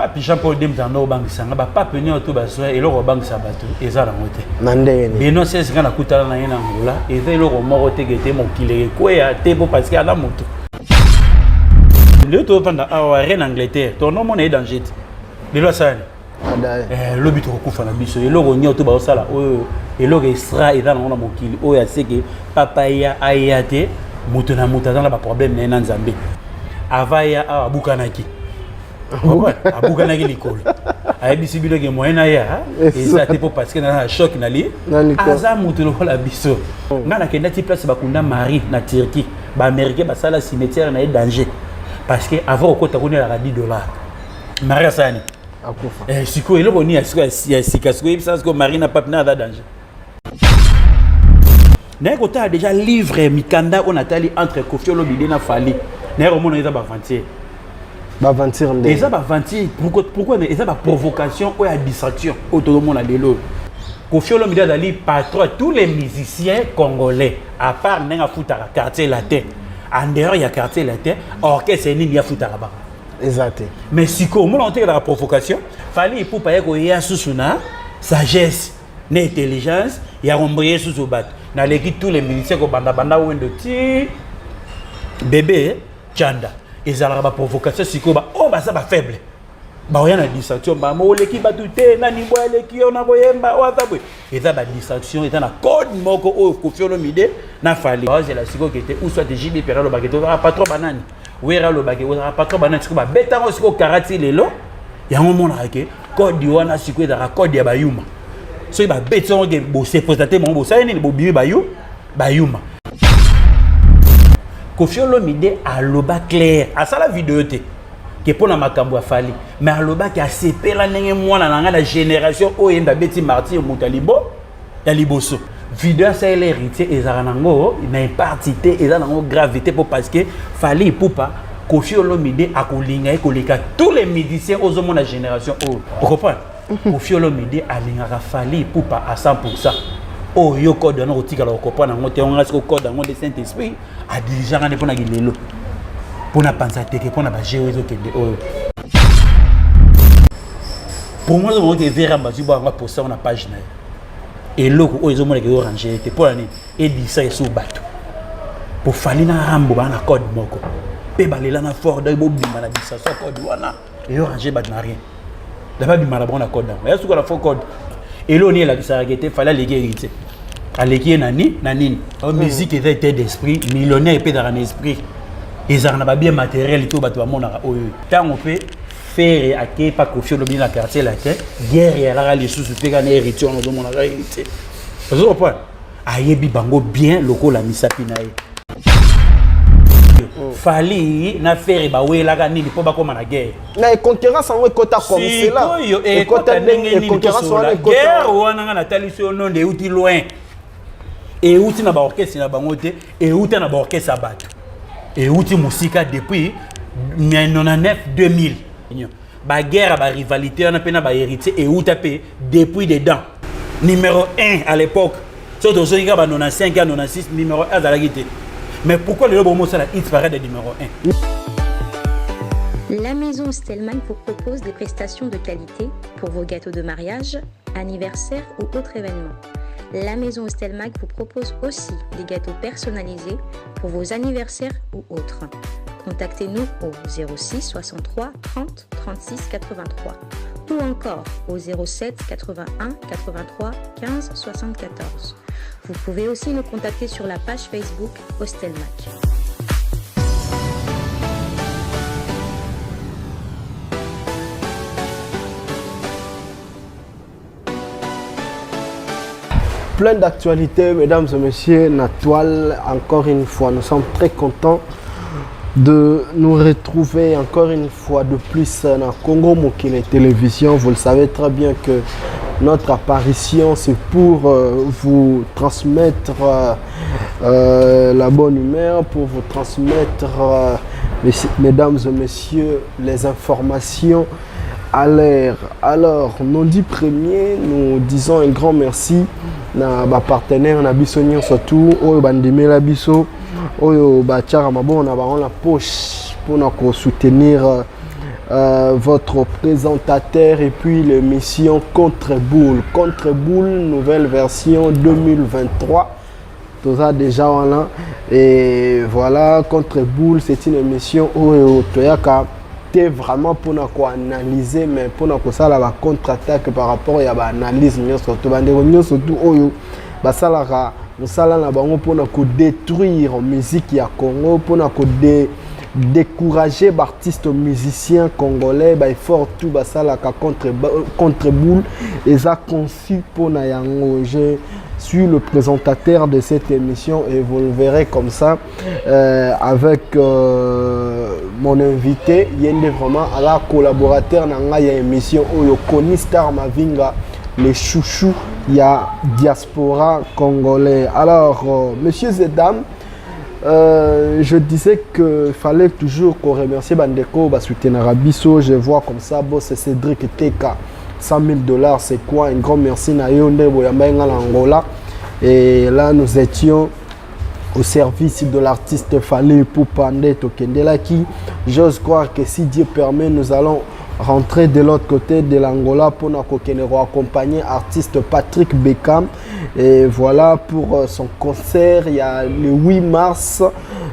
pape Jean-Paul Demtano banque sanga ba pape ni auto baswa et le banque sabato eza la moté Nandene. Beno c'est ngana kutala na yena ngola et le moko tegete mon kilé ko ya tebo parce que ala moto. Le to panda awa reine Angleterre ton nom on est danger. Le lo ça. Le but ko kufa na biso et le ronyo to ba sala o et le extra et dans mon kili o ya seke papa ya ayate moto na moto dans la problème na nzambe. Avaya abukanaki. Abukanaki l'école. Ayebisi bilo ke moyena ya eza te po parce que na choc na li aza moto la biso. Ngana ke ndati place bakunda Marie na Turquie. Ba américain ba sala cimetière na danger parce que avant ko ta connait la $10. Marie Sani. Akufa. Siko eloko ni ya sika siko ibsa ko Marie na pas na danger. N'a ko ta déjà livre Mikanda on atali entre Koffi Olomide na Fally. N'a ko mona eza ba vantir. Ba vantir ndé. Eza ba vantir pourquoi mais eza ba provocation ou ya distraction au tout le monde a lelo. Koffi Olomide dali patron tous les musiciens congolais à part n'enga futara quartier latin. En dehors il y a quartier latin orchestre ni ya futara ba. Exact. Mais si ko mona on la provocation Fally pour pas ko ya susuna sagesse na intelligence ya romboyer sous au bat. Na l'équipe tous les musiciens ko banda wendo ti bébé Chanda ezala ba provocation siko ba o ba ça ba faible ba oya na distraction ba mo l'équipe ba touté na ni boya l'équipe on a boyemba o atabwe eza ba distraction eza na code moko o Koffi Olomide na Fally ba la siko qui était ou soit JB Peralo ba keto ba patron banani wera lo ba ke o patron banani siko ba beta ngo siko karati lelo ya ngo na ke code wana siko eza code ya bayuma so ba beta ngo ke bo se présenter mon bo ça ni bo bibi bayuma Koffi Olomide a loba clair à ça la vidéo te que pour na makambo Fally mais a loba qui a sepé la ndenge mwana na la génération o yenda beti martyr mutalibo ya liboso vidéo ça est héritier ezara nango na partité ezara nango gravité pour parce que Fally poupa Koffi Olomide a kolinga e koleka tous les musiciens aux hommes de la génération o comprendre Koffi Olomide a linga Fally poupa à 100%. Oh yo code na otika la comprendre ngo te on reste code ngo de Saint-Esprit a dirigeant ngane pona gilelo pona pensa teke pona ba gérer zo kende oh pour moi on que vera ba zibo nga poster na page na et loko o ezo mona ke orange te pona ni et dit ça sous bateau pour Fally na rambo ba na code moko pe balela na fort de bo bimba na bisa so code wana et orange ba na rien la ba bimba la bona code na ya suka la faux code et là on est là qui s'arrêtait fallait les hériter aleki nani nanini o musique était d'esprit millionnaire pe dans l'esprit ils en a bien matériel tout bato ba mona oyo tant on peut faire aké pas Koffi Olomide na quartier là guerre ya la les sous pe kana héritier on mona héritier vous comprenez ayebi bango bien loko la misapi na ye Fally na faire ba wela ka nini po ba koma na guerre na concurrence en kota comme cela et kota ndenge nini concurrence guerre wana na talisi ono de uti loin et uti na ba orchestre na bango te et uti na ba orchestre abato et uti musika depuis 99 2000 ba guerre ba rivalité on a pena ba héritier et uti pe depuis dedans numéro 1 à l'époque surtout ceux qui ba 95 96 numéro 1 à la guité. Mais pourquoi le bon mot ça la hit paraît de numéro 1? La maison Stelmach vous propose des prestations de qualité pour vos gâteaux de mariage, anniversaire ou autres événements. La maison Stelmach vous propose aussi des gâteaux personnalisés pour vos anniversaires ou autres. Contactez-nous au 06 63 30 36 83 ou encore au 07 81 83 15 74. Vous pouvez aussi nous contacter sur la page Facebook Stelmach. Plein d'actualités, mesdames et messieurs, la toile, encore une fois, nous sommes très contents de nous retrouver encore une fois de plus dans Congo Mokili Télévision. Vous le savez très bien que notre apparition, c'est pour vous transmettre la bonne humeur, pour vous transmettre, mesdames et messieurs, les informations à l'air. Alors, nos 10 premiers, nous disons un grand merci à nos partenaires, à Bissonnion surtout, au Bandimé la Bisso, au Bachara Mabo, on a la poche pour nous soutenir votre présentateur et puis l'émission Contre-Boule. Contre-Boule, nouvelle version 2023. Tout ça déjà voilà. Et voilà, Contre-Boule, c'est une émission où Toyaka est vraiment pour nous analyser, mais pour nous ça la contre-attaque par rapport à l'analyse. Surtout pour nous détruire la musique ya Congo, pour nous décourager les artistes musiciens congolais, il faut tout ça la contre-boule et ça conçu pour nous. Je suis le présentateur de cette émission et vous le verrez comme ça avec mon invité. Il y a vraiment un collaborateur dans l'émission Konistar Mavinga, les chouchous, il y a diaspora congolais. Alors, messieurs et dames, je disais qu'il fallait toujours qu'on remercie Bandeko, soutenir Abisso. Je vois comme ça, c'est Cédric Teka, $100,000, c'est quoi? Un grand merci à Yonde Boyamba Angola. Et là, nous étions au service de l'artiste Fallait Poupande Tokendela qui, j'ose croire que si Dieu permet, nous allons rentrer de l'autre côté de l'Angola pour nous accompagner l'artiste Patrick Beckham. Et voilà pour son concert, il y a le 8 mars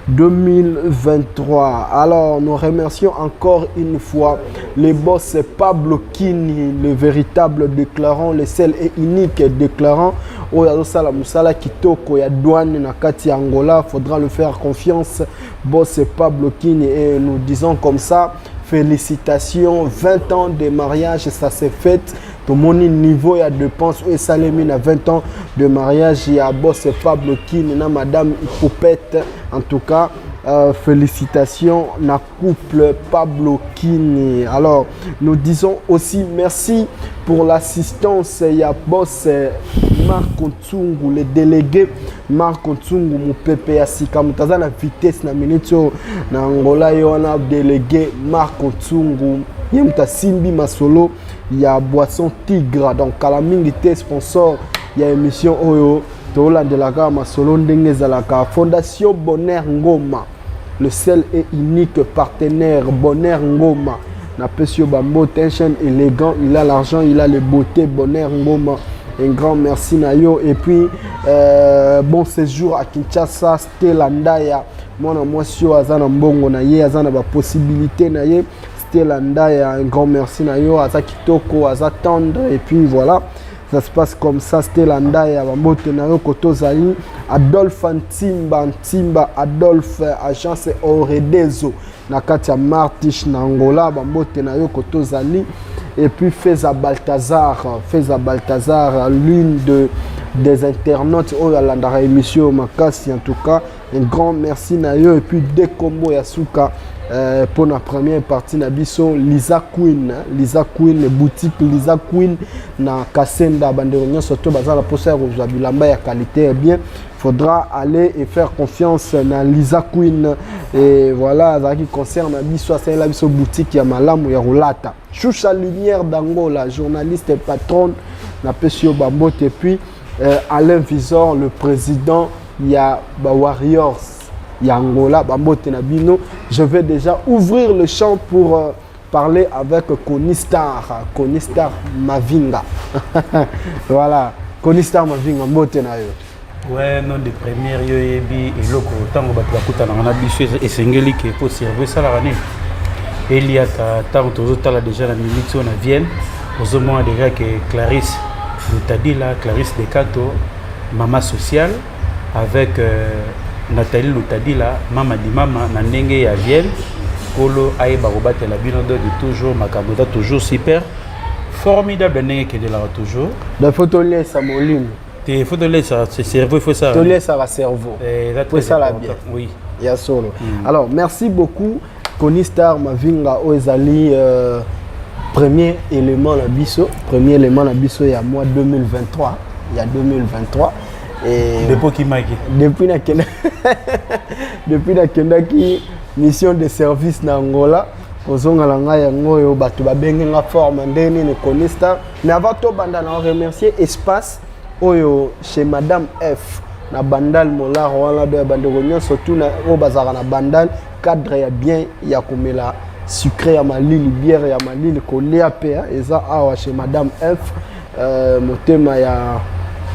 2023. Alors nous remercions encore une fois le boss Pablo Kini, le véritable déclarant, le seul et unique déclarant. Oyazosala Musala Kitoko ya douane na kati Angola, faudra le faire confiance. Boss Pablo Kini, et nous disons comme ça, félicitations, 20 ans de mariage, ça s'est fait. Tout mon niveau ya dépense et Salemine à 20 ans de mariage, il y a boss Pablo Kini na madame Poupette. En tout cas, félicitations na couple Pablo Kini. Alors, nous disons aussi merci pour l'assistance. Il y a boss Marc Ntsungu, le délégué Marc Ntsungu, mon PPA Sika, mutaza na vitesse na minute na Angola, on a délégué Marc Ntsungu. Il y a Simbi Masolo, il y a Boisson Tigre, donc à la minute sponsor, il y a émission Oyo, Tola de la Gama Solo Ndengezalaka, Fondation Bonheur Ngoma, le seul et unique partenaire Bonheur Ngoma. Na Pesio Bambo, tension élégant, il a l'argent, il a les beautés, Bonheur Ngoma. Un grand merci Nayo. Et puis bon séjour à Kinshasa, Stella Ndaya. Moi sur Azana Mbongo Naye, Azana ba possibilité Naye. Stella Ndaya, un grand merci Nayo, Aza Kitoko, Aza Tendre. Et puis voilà, ça se passe comme ça. Stella Ndaya, Bambote Nayo, Kotozali, Adolphe Ntimba, Adolphe, agence Oredezo, Nakatia Martish, Nangola, Bambote Nayo, Kotozali. Et puis Feza Balthazar, l'une des internautes au Landara émission Makasi, en tout cas un grand merci Nayo. Et puis Dekombo Yasuka pour la première partie Nabiso, Lisa Queen, boutique Lisa Queen na Kasenda Banderonio, surtout bazar la poster aux abilamba ya qualité est bien. Faudra aller et faire confiance à Lisa Queen. Et voilà, ça qui concerne Abisso, c'est la boutique ya Malamu ya Roulata. Choucha Lumière d'Angola, journaliste et patronne, na Pesio Bambote. Et puis Alain Visor, le président, il y a Warriors, il y a Angola, Bambote Nabino. Je vais déjà ouvrir le champ pour parler avec Konistar Mavinga. Voilà, Konistar Mavinga, Mbote Nayo. Ouais, non de première yoyebi eloko tango bato bakutana na biso esengeli ke po servir ça la année. Eliata tango tozotala déjà na minute on Vienne ozomona déjà que Clarisse Lutadila, Clarisse Decato, maman sociale avec Nathalie Lutadila, maman di mama na ndenge ya Vienne kolo ayeba kobate la bino de toujours makambo toujours super formidable ndenge ke de la toujours. La photo liée sa moline. Il faut te laisser, c'est cerveau, il faut ça. Te laisser à cerveau. C'est ça la bien. Oui. Il y a solo. Alors, merci beaucoup. Konistar Mavinga Oezali, premier élément la biso. Premier élément la biso il y a mois 2023. Il y a 2023. Et depuis qui m'a depuis la Kendaki, mission de service na Angola. Ozonga langa yango yo bato ba benga forme ndeni ne Konistar. Mais avant to banda na remercier espace Oyo chez Madame F na bandal molar wala de banderonyo surtout na o bazara na bandal cadre ya bien ya komela sucré à Malili, bière à Malili, Koléa Péa, et ça, chez Madame F, mon thème, il y a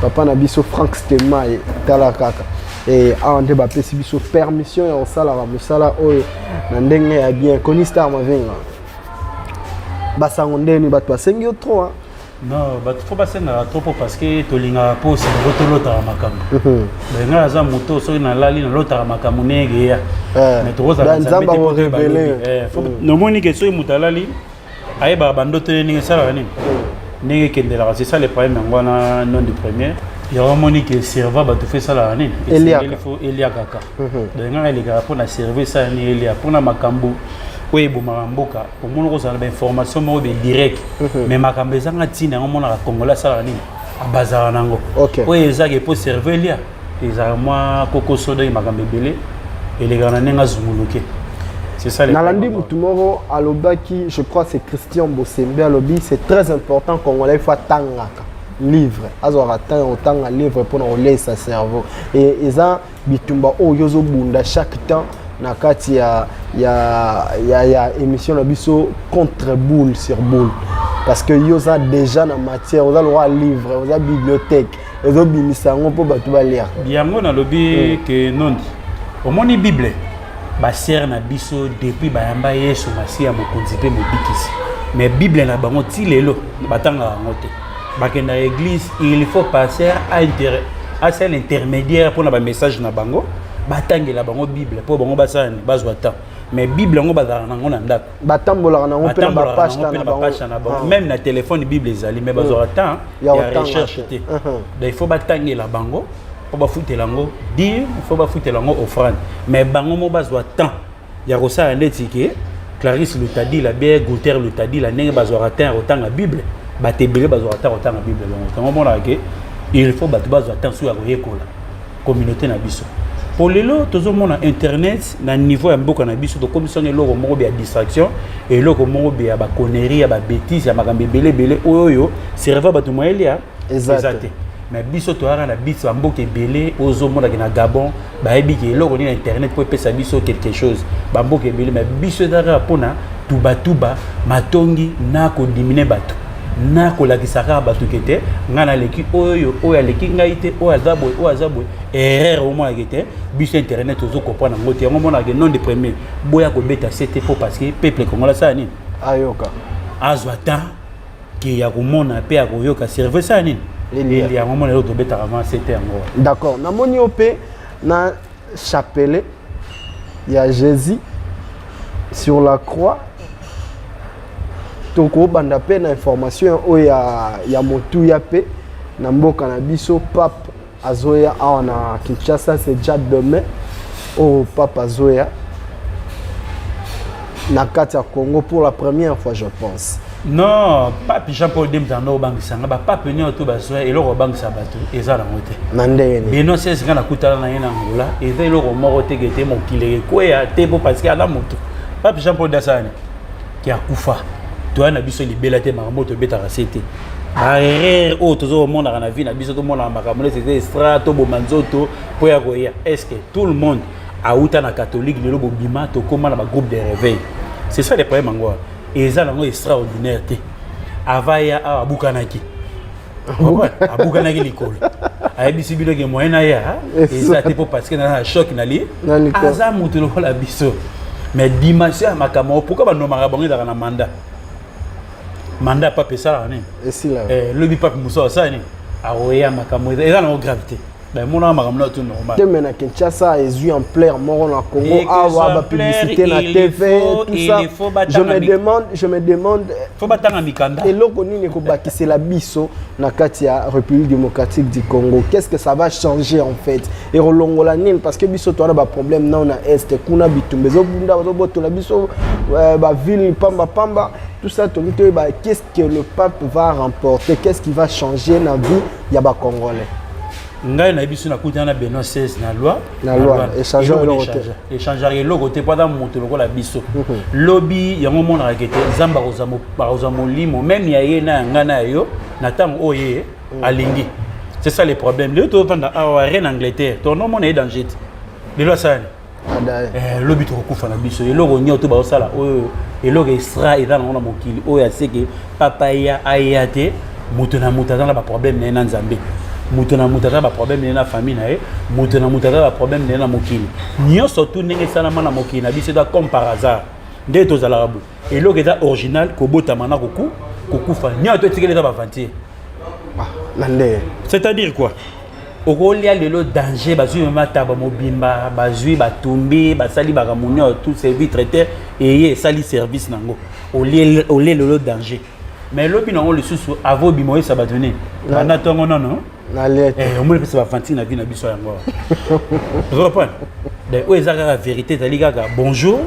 Papa Nabiso Frank Stema et Talakaka. Et on débat sur permission et on sala musala oyo na ndenge ya bien koni star mavenga basangonde ni bato basengi trop hein. Non, bato faut basenga trop parce que tolinga po se rotolota makambo benga aza moto so na lali na lota makambo nege ya mais to za nzamba ko rebele no moni ke so mutalali ayeba bandoto ni sala nini nege kendela c'est ça le problème ngwana non du premier. Il y a un moment que serveur va tout faire ça là année. Il faut Elia Kaka. Donc il y a pour na servir ça ni Elia pour na makambu. Oui bon makamboka. Pour moi on a information mais direct. Mais makambe ça ngati na on a Congolais ça là ni. A bazar nango. Oui ça que pour servir Elia. Ils a moi koko soda makambe belé et les gars na zumuluke. C'est ça les. Nalandi mutumoro alobaki, je crois c'est Christian Bosembe alobi, c'est très important Congolais faut tangaka. Livre azora autant un livre pour nous laisser sa cerveau et ça bitumba o yozo bunda chaque temps na kati ya émission na biso contre boule sur boule parce que yoza déjà na matière oza le livre oza bibliothèque ozo bimisango pour batu ba lire biango na lobi que non au moni bible ba sert na biso depuis ba yamba yesu masia mokonzi pe mobikisi mais bible na bango ti lelo batanga ngote. Dans l'église, il faut passer à un intermédiaire pour le message na bango. Batangi la bango Bible pour bango basani bazwa temps. Mais Bible ngo bazana ngo na ndako. Batambola na ngo pe na page na bango. Même na téléphone Bible ezali mais bazwa temps ya recherche té. Donc il faut batangi la bango pour ba fouter lango dire, il faut ba fouter lango offrande. Mais bango mo bazwa temps. Ya rosa ndetike Clarisse le t'a dit la bière Gunther le t'a dit la nenge bazwa temps autant la Bible. Batebele bazwa ta autant la Bible donc on a que il faut battre bazwa temps sur la communauté na biso pour lelo tozo mona internet na niveau ya mboka na biso to commission le loko moko ya distraction et loko moko ya ba connerie ya ba bêtise ya makambe belé oyo serveur batu moelia exact mais biso to ara na biso mboka belé ozo mona na Gabon ba ebi ke loko ni na internet pour pesa biso quelque chose ba mboka belé mais biso dara pona tuba matongi na ko diminuer batu na kolakisaka batu kete ngana leki oyo leki ngaite oyo azabwe erreur au moins kete biso internet ozo comprendre ngoti yango mona ke non de premier boya ko beta c'était pour parce que peuple congolais ça ni ayoka azwa temps ki ya komona pe ya koyoka service ça ni il y a un moment là to beta avant c'était ngo d'accord na moni opé na chapelle il y a Jésus sur la croix. Toko banda pe na information o ya motu ya pe na mboka na biso pape azoya awana Kinshasa c'est déjà demain au pape azoya na kati ya Congo pour la première fois je pense. Non, pape Jean-Paul II dans banque sanga ba pape ni auto bazoya et loko banque sabato eza na mote. Nandene. Beno c'est ngana kutala na yena ngola et ve loko moko tegete mon kilere ko ya tebo parce que ala moto. Pape Jean-Paul Dasani qui a kufa. Toi na biso libela te makambo to beta rasete erreur o tozo mona na vie na biso to mona makambo c'était strato bomanzoto po ya koya est-ce que tout le monde a uta na catholique lelo bobima to koma na ba groupe de réveil c'est ça le problème ngwa et ça lango extraordinaire te avaya abukanaki abukanaki likolo ayebisi bilo ke moyena ya et ça te parce que na choc na li aza mutu lo la biso mais dimanche makambo pourquoi ba no marabangi na mandat pas ça là et si là le bi pas muso ça ni aroya makambo et là la gravité ben mon makambo tout normal demain na Kinshasa et en plein mort na Congo avoir la publicité na TV tout ça je me demande faut batanga mikanda et loko nini ko bakise la biso na kati ya République démocratique du Congo qu'est-ce que ça va changer en fait et rolongola nini parce que biso to na ba problème na est kuna bitumbezo bunda boto la biso ba ville pamba tout ça qu'est-ce que le pape va remporter qu'est-ce qui va changer na vie ya ba congolais ngai na biso na kutana Benoît XVI na loi échanger le côté pas dans monter le la biso lobby ya moment na kete zamba rozamo limo même ya yena ngana yo na tango oye alingi c'est ça le problème le to vanda en Angleterre ton nom est danger de loi ça lobi to kufa na biso eloko nyoto ba osala oyo eloko extra eza na mokili oyo aseke papa ya ayate mutu na mutu na ba problème na nzambe mutu na mutu ba problème na famille na ye mutu na mutu ba problème na mokili nyonso tu ndenge sana na mokili na biso da comme par hasard nde to zala rabu eloko eza original ko botama na kokufa nyoto etikele za ba vantier c'est-à-dire quoi okolia lelo danger bazui mata ba mobimba bazui batumbi basali ba ramonio tout service traité et sali service nango olé lelo danger mais lobi nango le sous avo bimoye ça va donner bana tongo non au moins ça va fanti na vie na biso yango vous comprenez de o ezaka la vérité tali kaka bonjour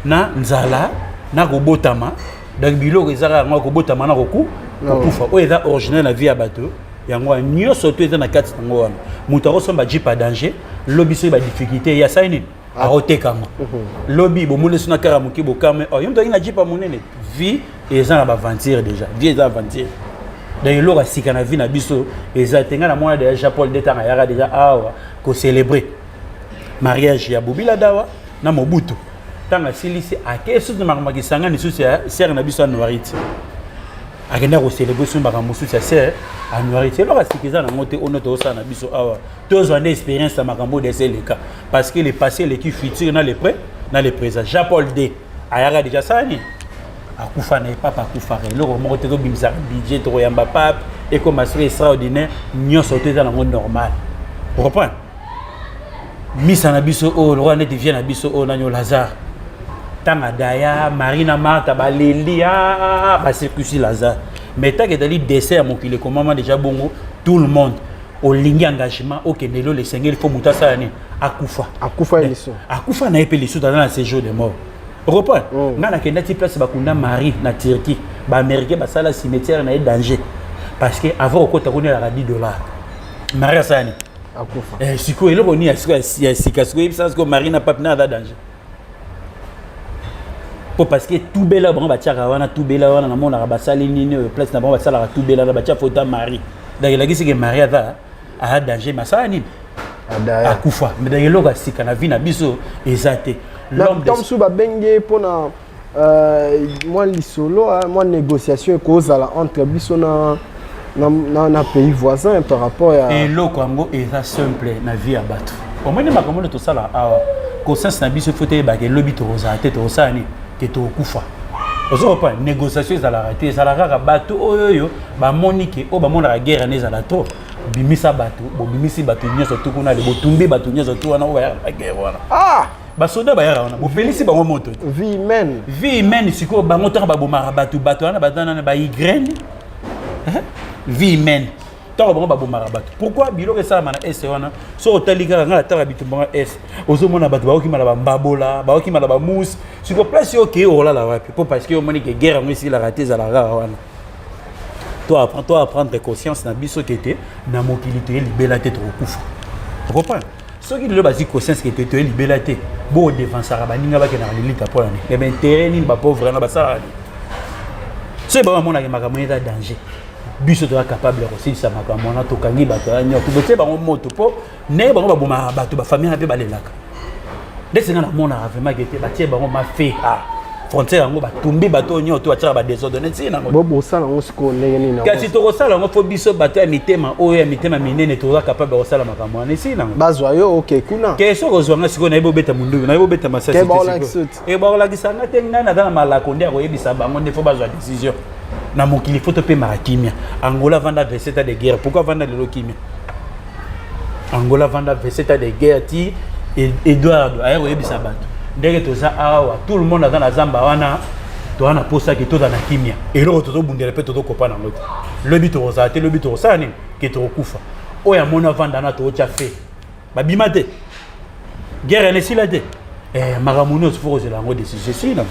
na nzala na kobotama donc biloko ezaka ngo kobotama na kokufa o eza original na vie ya bato yango nyonso to eza na kati nango wana moto akosomba jipa danger lobi so ba difficulté ya saini aotekama lobi bomule suna kara moki bokame o yomto ina jipa monene vie eza na ba aventure déjà vie eza aventure donc eloko asika na vie na biso eza tenga na mwana de Jean Paul d'État yaka déjà awa ko célébrer mariage ya Bobila Dawa na Mobutu tanga silisi akeso de mamakisanga ni susi ya ser na biso noirite akenda ko célébrer so makambo susi ya ser anuarité eloko asikiza na mote onoto osana biso awa tozwa na expérience ya makambo de ces cas parce que le passé le qui futur na le présent Jean Paul D ayaka déjà sani akufa na papa akufa eloko moko te to bimisa budget to yamba pape et comme assuré extraordinaire nyonso to eza na monde normal vous comprenez misa na biso o le roi net vient na biso o nanyo Lazare tanga daya Marina Martha balelia ba circuit Lazare mais tant que dali décès à mon kile comment déjà bongo tout le monde au lingi engagement OK nelo le seigneur il faut muta ça ni akufa eliso akufa na epeliso dans la séjour de mort reprend ngana kenda ti place bakunda Marie na Turquie ba américain ba sala cimetière na danger parce que avant ko ta connait la $10 Marie sani akufa siko eloko ni asiko ya sikasiko ibisa ko Marie na pape na danger parce que tout bela bon ba tiaka wana tout bela wana na mona ba sali nini place na bon ba sala tout bela ba tia photo Marie donc la gisi que Marie a danger masani akufa mais donc eloko asika na vie na biso ezate l'homme comme sous ba benge pona moi lisolo moi négociation kozala entre biso na pays voisin par rapport à eloko ngo eza simple na vie ya bato au moins makambo to sala awa conscience na biso faut te ba ke lobby to ozate to osani que to kufa ozo pas négociation za la raté za la raka bato oyoyo ba monike o ba mona la guerre ne za la to bimisa bato bo bimisi bato nyoso to kuna le botumbi bato nyoso to wana o ya la guerre wana basoda bayara wana bo pelisi bango moto vie humaine siko bango to ba bomara bato wana batana na ba igrene vie humaine to bango ba bomara bato pourquoi biloko ça mana ese wana so otalika ngala tala bitu bango ese ozo mona bato ba okima la ba mbabola ba okima la ba mousse siko place OK o la la wapi parce que o moni que guerre ngo ici la raté za la rara wana toi apprendre conscience na biso kété na mokilité libélaté to kufa tu comprends ce qui le basique conscience que tu es libélaté bo défenseur ba ninga ba ke na lilita pour ani et ben terrain ni ba pauvre na ba ça c'est ba mona ke makambo eza danger biso to capable aussi ça makambo na to kangi ba to anya to bete ba moto po ne ba ba boma ba to ba famille na pe ba lelaka dès na mona vraiment que te ba tie ba ma fait frontière ngo ba tumbi ba to nyo to atira ba désordonné sina ngo bobo sala ngo siko ndenge nini kasi to sala ngo fo biso ba to ya mitema oyo ya mitema minene to capable sala makambo na sina ngo bazwa yo OK kuna keso ko zwanga siko na ibo beta mundu na ibo beta masasi e ba la kisanga te ngana na malako ndia ko yebisa bango ne fo bazwa décision na mokili faut pe marakimia Angola vanda 27 ans de guerre pourquoi vanda le kimia Angola vanda 27 ans de guerre ti Eduardo ayo yebisa bato ndenge to za awa tout le monde dans la zamba wana to wana posa ki to na kimia et lo to bundela pe to kopa na ngoto le bito rozate le bito rosani ki to kufa o ya mona vanda na to cha fe babima te guerre ne silate magamuni osufo zela ngo décision sina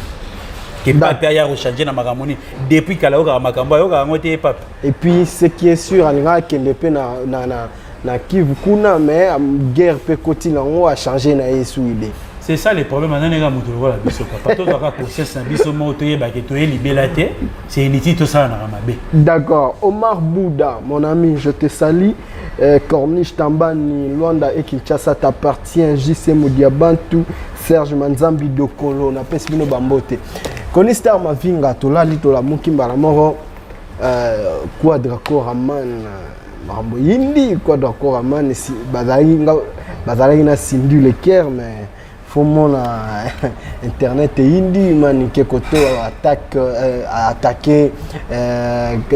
que papa ya recharger na magamuni depuis kala oka makambo yoka ngote papa et puis ce qui est sûr alingaka kende pe na Kivu kuna mais guerre pe koti nango a changer na yesu idée C'est ça le problème. D'accord. Omar Bouda, mon ami, je te salue. Corniche Tambani, Luanda et Kinshasa t'appartient. JC Moudiabantu, Serge Manzambi Dokolo, na Pesbino Bambote. Konistar Mavinga, Tola Litola Mukimba la Moro, Quadraco Raman, Marambo Yindi, Quadraco Raman, Bazali na Sindu le Caire, mais faut mon internet et Hindi, Maniké Koto attaqué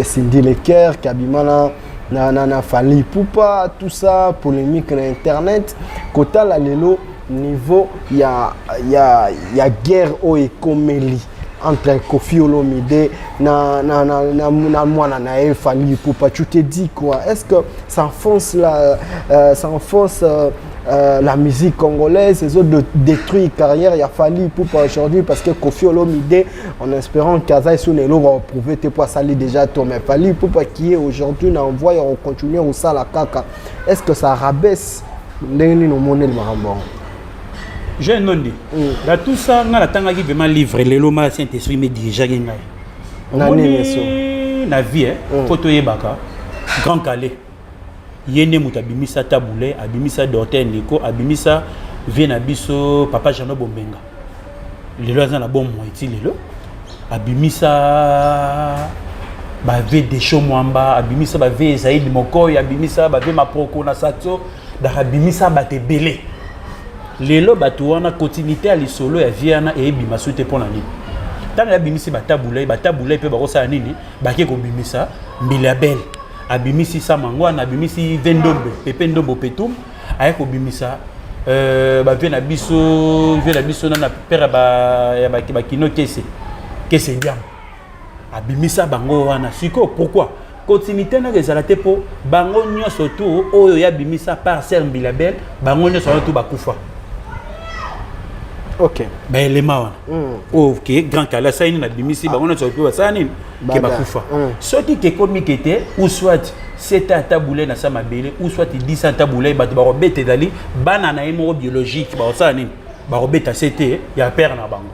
Cindy le Caire, Kabimana, na Fali Poupa, tout ça, polémique na internet. Kota la lelo, niveau, il y a guerre au Ekomeli entre Kofi Olomide na Fali Poupa. Tu te dis quoi? Est-ce que ça enfonce la musique congolaise, les autres de détruire carrière? Il a fallu pour aujourd'hui parce que Kofi Olomide, en espérant qu'Azaï Sounelo va prouver tes poids sali déjà toi, mais fallu pour qui est aujourd'hui on voit on continue au sala kaka. Est-ce que ça rabaisse les monnaie le marambon? J'ai non dit. Dans tout ça, on a tanga qui vraiment livre les lomas Saint-Esprit mais déjà gagné. Na vie photo yebaka Grand Calais. Yene muta bimisa taboulé, abimisa dorte Nico, abimisa vient abiso papa Jano Bombenga. Les lois na bon moiti lelo. Abimisa ba ve de Chomwamba, abimisa ba ve Zaid Mokoy, abimisa ba ve Maproko na Sato, da abimisa ba te belé. Lelo batu wana continuité à l'isolo ya viana et bima soute pour nani. Tant abimisi ba taboulé pe ba kosa nini, ba ke ko bimisa Milabel. Abimisi Samangwana, abimisi Vendombe, Pepe Ndombo Petum, ayako bimisa ba vena biso na pera ba kino kese diam. Abimisa bango wana. Siko pourquoi? Continuité na rezalate po bango nyoso to oyo ya bimisa par ser Milabel, bango nyoso to bakufa. OK. Ben élément wana. OK, Grand Calais ça ni na bimisi bango nyoso to basani ke bakufa. Soki ke komi kete ou soit c'est à taboulé na sama belé ou soit 10 à taboulé ba ba robete dali banana emo biologique ba ça ni ba robeta c'était ya père na bango.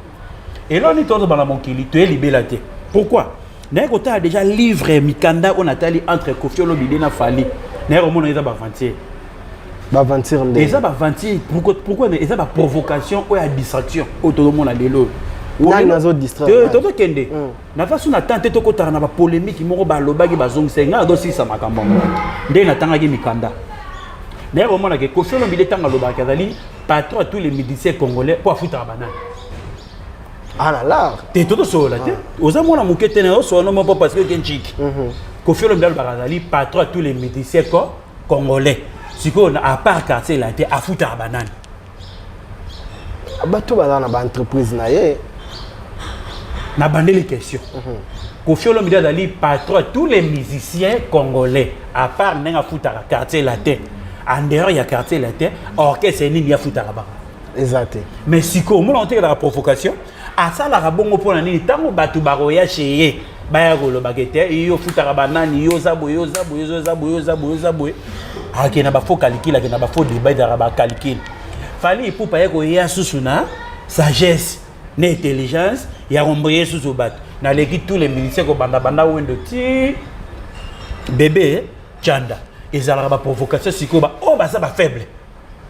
Et là ni todo bana monkili to libélaté. Pourquoi? N'a ko ta déjà livre mikanda on atali entre Kofi Olomide na Fali. N'a ko mona eza ba vantir. Ba vantir ndé. Eza ba vantir pourquoi eza ba provocation ou ya distraction au todo mona lelo. Nani nazo distraire. Toto kende. Na façon na tante to kotara na ba polémique moko ba lobaki ba zongsenga do sisa makambo. Nde na tanga ki mikanda. D'ailleurs au moment que Kofi Olomide tanga lobaki azali patron à tous les musiciens congolais pour foutre banane. Ah là là. Te toto so la te. Oza mona mukete na so no mo parce que kenchiki. Kofi Olomide bazali patron à tous les musiciens congolais. Siko à part quartier la te a foutre banane. Bato bazana ba entreprise na ye. Na bandé les questions. Kofi Olomide azali patron tous les musiciens congolais à part nenga futara quartier latin. En dehors il y a quartier latin orchestre ni ya futara ba. Exact. Mais siko mo on la provocation à ça la rabongo pona nini tango bato baroya cheye ba ya golo bagete yo futara banani yo zabo akena ba faux calcul akena ba faux débat da ba calcul. Fali pour pa yako ya susuna sagesse na intelligence ya romboyer sous bat na leki tous les ministères ko banda wendo ti bébé chanda ezala ba provocation siko ba o ba ça ba faible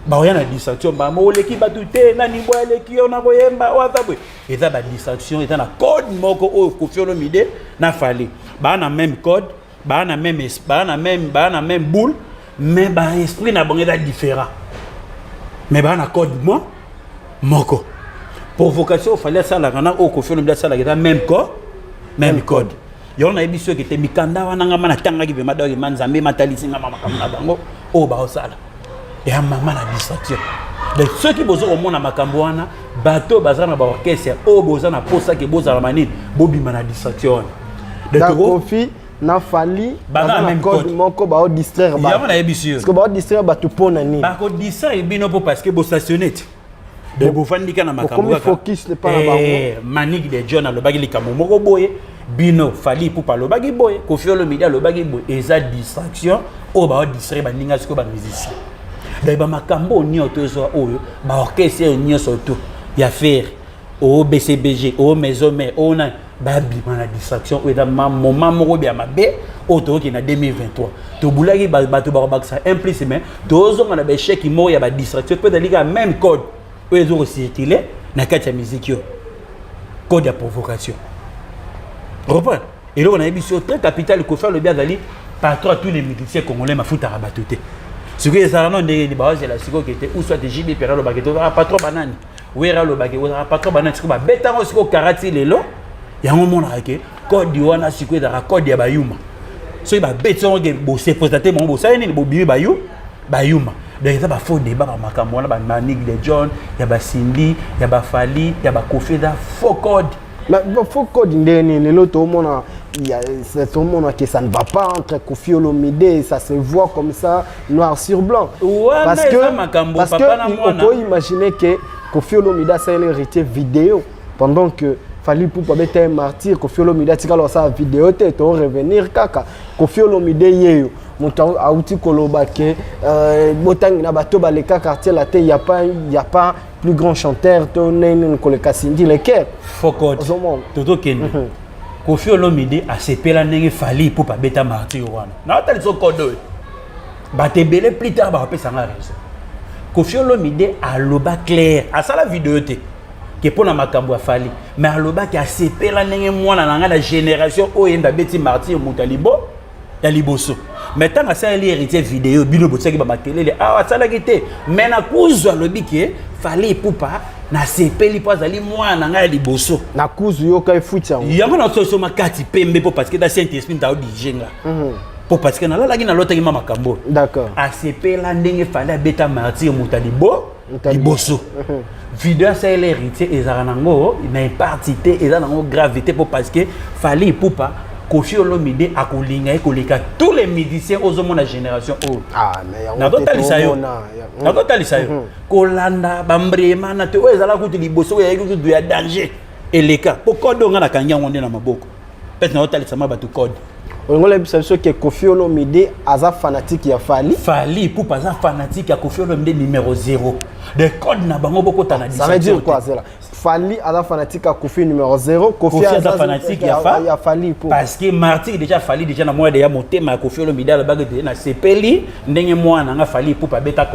ba oya na distraction ba mo leki batute na ni boya leki ona boyemba o azabwe eza ba distraction eza na code moko o Kofi Olomide na Fali ba na même code ba na même boule mais ba esprit na bon eza différent mais ba na code moko provocation fallait ça la kana au Kofi Olomide ça la même code yo na ebiso ki te mikanda wana ngama na tanga ki be madaki manzambe matalisi ngama makamna bango o ba osala ya mama na distraction de ceux qui bozo au mona makambo wana bato bazana ba orchestre o bozana posa ke bozala manini bobima na distraction de Kofi na Fali bazana même code moko ba distraire ba ya na ebiso parce que ba distraire ba to pona ni ba ko distraire bino po parce que bo stationner de bofandika na makambo kaka focus ne pas na bango manique de John le bagi likambo moko boye bino Fali pour pas le bagi boye Kofi Olomide le bagi boye eza distraction o ba distraire ba ninga siko ba musicien donc bamakambo nyonso tozo oyo baorchestre nyonso to ya faire au BCBG au maison mère on a babima na distraction oyo da moment moko bia mabe oto ki na 2023 to bulaki bato bakisa implicite tozo na ba chèque moko ya ba distraction peut dalika même code oyo ezo circuler na kati ya musique yo code ya provocation reprend et là on a émission très capital ko faire le bien dali patron à tous les musiciens congolais mafuta rabatoté ce que ça non de base la siko qui était ou soit de JB Perra le baguette patron banane wera le baguette patron banane siko ba beta siko karati lelo yango mona ke code diwana siko da code ya bayuma so ba beton ke bo se présenté mon bo ça ni bo bibi bayuma donc ça ba faux débat ba makambo na ba Manik de John ya ba Cindy ya ba Fali ya ba Kofeda faux code. Mais faux code ndeni lelo to mona il y a tout le monde que ça ne va pas entre Koffi Olomide et ça se voit comme ça noir sur blanc. Ouais, parce que on peut imaginer que Koffi Olomide a un héritier vidéo pendant que Fally Ipupa était un martyr. Koffi Olomide tika lo sa vidéo te to revenir kaka Koffi Olomide yeyo montant auti koloba ke botang na bato baleka quartier la te il y a pas plus grand chanteur to nene koleka Cindy Leker faux code toto kende Koffi Olomide a sepela ndenge Fally Ipupa beta martyr wana na tali so code ba te belé plus tard ba pesa nga raison Koffi Olomide a loba clair a sala vidéo te que pour na makambo ya Fally mais a loba ki a sepela ndenge mwana na nga la génération oyenda beti martyr mutalibo ya liboso mais tant que ça héritier vidéo bino botsaki ba makelele ah sala kité mais na kuzu alobi ke Fally Ipupa na sepeli po azali mwana nga ya liboso na kuzu yo ka efuti yango na soso makati pembe po parce que da Saint Esprit ta odijenga po parce que na la lagi na lotaki mama kambo d'accord a sepela ndenge Fally abeta martyr mutalibo liboso vidéo ça héritier ezara nango na impartité ezara nango gravité po parce que Fally Ipupa Koffi Olomide a kolinga koleka tous les musiciens aux hommes de la génération oh ah mais na totalisa yo kolanda bambrema na te ezala kuti liboso ya kuti ya danger eleka po code nga na kanya ngonde na maboko peut na totalisa mabatu code ngole biso que Koffi Olomide aza fanatique ya Fally Ipupa aza fanatique ya Koffi Olomide numéro 0 de code na bango boko tana ça veut dire quoi c'est là Fally aza fanatique à Koffi numéro 0 Koffi aza fanatique ya Fally Ipupa parce que martyr déjà Fally déjà na moi de ya motema Koffi Olomide la bague na sepeli ndenge mwana nga Fally Ipupa beta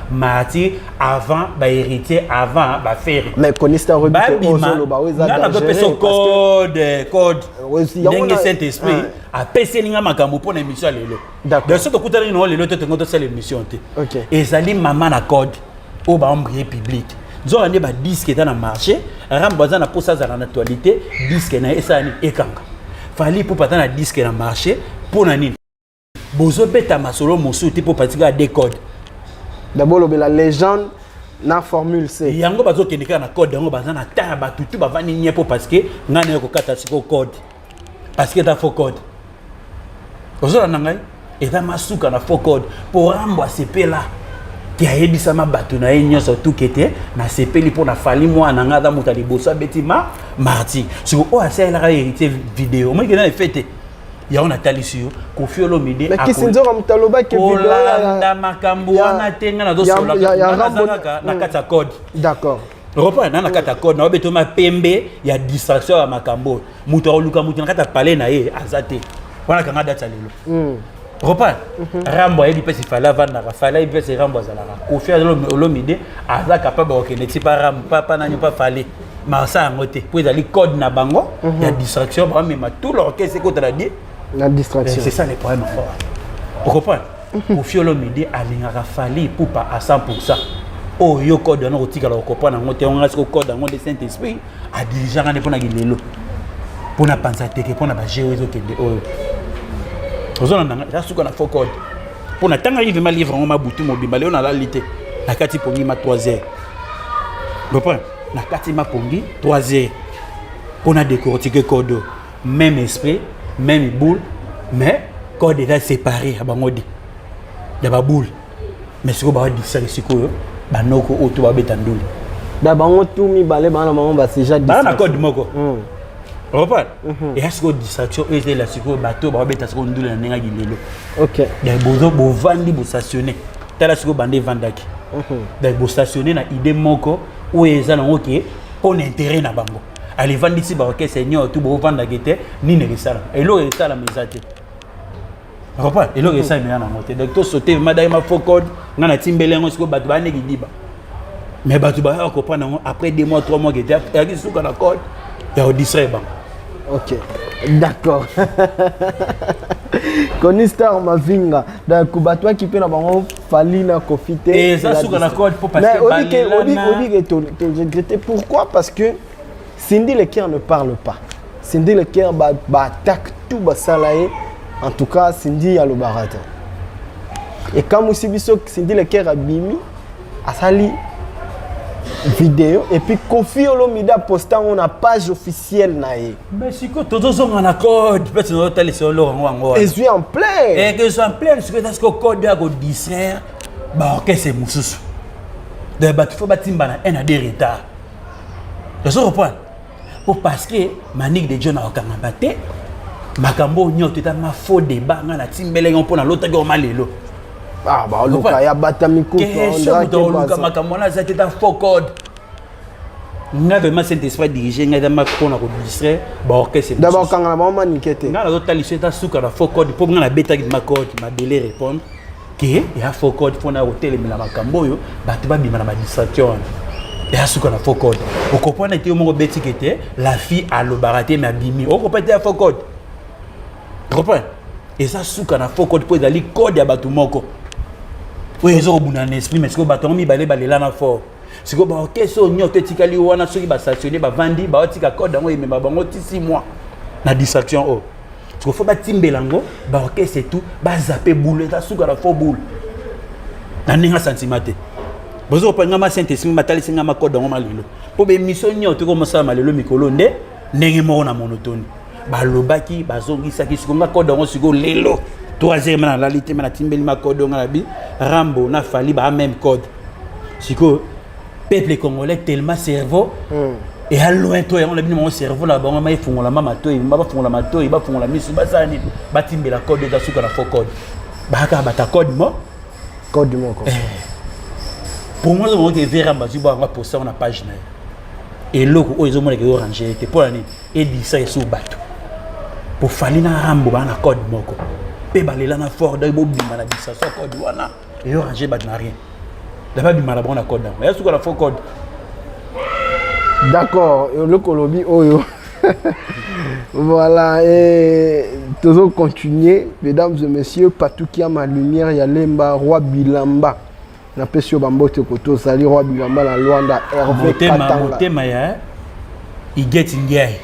martyr avant ba héritier avant ba faire mais konista rebite ozolo ba weza na do peso code ndenge Saint Esprit a pese linga makambo pona émission lelo donc ce que kutana no lelo te ngoto sala émission te OK ezali mama na code o ba ombrier public zo ande ba disque dans le marché ramboza na posa za na actualité disque na esani ekanga Fally Ipupa na disque na marché pona nini bozo beta masolo mosuti po patika de code d'abord la légende na formule C yango bazo kendeka na code yango baza na ta ba tutu ba vani nyepo parce que ngane ko kata siko code parce que da faux code ozo na ngai eta masuka na faux code pour rambwa sepela qui a ebisa ma bato na nyonso tout kete na sepeli pour na Fally mwana nga da mutali bosa betima marti sur o asa la héritier vidéo moi gena fête ya on a talisio Koffi Olomide mais qui sinzora mutaloba ke vidéo la makambo wana tenga na dosola na kata code d'accord reprend na kata code na betoma pembe ya distraction ya makambo muto oluka muto na kata parler na ye azate wana kanga data lelo repas rambo yebi pesi Fally vanda Fally yebi pesi rambo azalaka Koffi Olomide aza capable de connaître pas ram papa nani pas Fally marsa ngote pour ezali code na bango ya distraction ba même tout l'orchestre ko tala dit la distraction c'est ça le problème repas Koffi Olomide alingaka Fally Ipupa à 100% oh yo code na otika la comprendre ngote on a ce code ngo de Saint Esprit a dirigeant ngane pona gilelo pona penser teke pona ba gérer ezokende oh ozona nanga ya suka na faux code pour na tanga livre ma livre on ma butu mobimba leo na la lité na kati pongi ma 3h comprends na kati ma pongi 3h pour na décortiquer code même esprit même boule mais code est séparé abangodi ya ba boule mais siko ba disari siko ba noko auto ba betanduli da bango tout mi balé bana maman ba déjà disari na code moko repas et est-ce que distraction est la siko bateau ba beta siko ndula na nga gilelo OK ya bozo bo vandi bo stationner tala siko bande vandaki donc bo stationner na idée moko ou ezala OK on intérêt na bango ali vandisi ba OK seigneur tout bo vandaki te ni ne resala et lo resala mesate repas et lo resala me na moté donc to sauter madai ma faux code ngana timbelengo siko batu ba negi diba mais batu ba comprendre après 2 mois 3 mois que était ya ki suka na code ya distraire bango. OK, d'accord. Konistar Mavinga, donc Kubatwa qui peut n'avoir fallu na profiter. Et ça sous la corde pour passer. Mais regretter pourquoi? Parce que Cindy Leker ne parle pas. Cindy Leker attaque tout basalaye. En tout cas, Cindy a le barata. Et quand Moussibiso Cindy Leker a bimi, a sali vidéo et puis Kofi Olomida postant on a page officielle nae. Mais si que tous sont en accord, peut-être nous allons sur l'eau. Et je suis en plein. Et que je suis en plein, parce que dans ce code de go distraire, bah OK c'est moussous. De bah il faut bâtir un a des retards. Je se reprends. Pour parce que manique de John a aucun batté. Makambo nyoto ta ma faux débat na timbele on pour na l'autre go malelo. Ah bah Luka ya batamiko Luka makamona za teta faux code. N'a vraiment cet esprit dirigé ngada makona ko distraire ba OK c'est d'abord quand on a maman nikete na la autre lycée ta suka na faux code pour ngana beta ma code ma belé répondre que ya faux code fona hotel mi la makambo yo ba te ba bima na ma distraction ya suka na faux code o comprendre était mon beti kete la fille a le baraté mais bimi o comprendre ya faux code comprendre et ça suka na faux code pour dali code ya batu moko. Oui, ils ont un esprit, mais ce que bateau mi balé là na fort. Ce que bah OK so nyoto tikali wana so ki ba stationner ba vandi ba tika code ngo mais ba bango ti 6 mois na distraction oh. Ce que faut ba timbelango ba OK c'est tout ba zapper boule ta suka la faux boule. Na ninga sentimate. Bozo pa ngama Saint-Esprit matali singa ma code ngo malilo. Po be mission nyoto ko mosala malilo mikolo nde ndenge moko na monotone. Ba lobaki bazongisa ki sikonga code ngo siko lelo. Troisième na la lité na timbeli ma code nga bi Rambo na fali ba même code. Siko peuple congolais tellement cerveau et à loin toi on a bien mon cerveau là ba ma ifungola mama toi ba fungola matoi ba fungola misu ba sani ba timbela code da suka na faux code. Ba ka ba ta code mo ko. Pour moi on que verra ba tu ba pour ça on a page na. Et loko o ezo mona ke orange te pour ani et dit ça sur bateau. Pour fali na Rambo ba na code moko. Pe balela na fort de bobima na bisa so code wana et orange ba na rien d'abord bima na bon code mais est-ce que la faux code d'accord le colobi oyo voilà et toujours continuer mesdames et messieurs partout qui a ma lumière ya lemba roi Bilamba na pesio bambote koto sali roi Bilamba la Luanda Hervé Katanga motema ya iget ngai.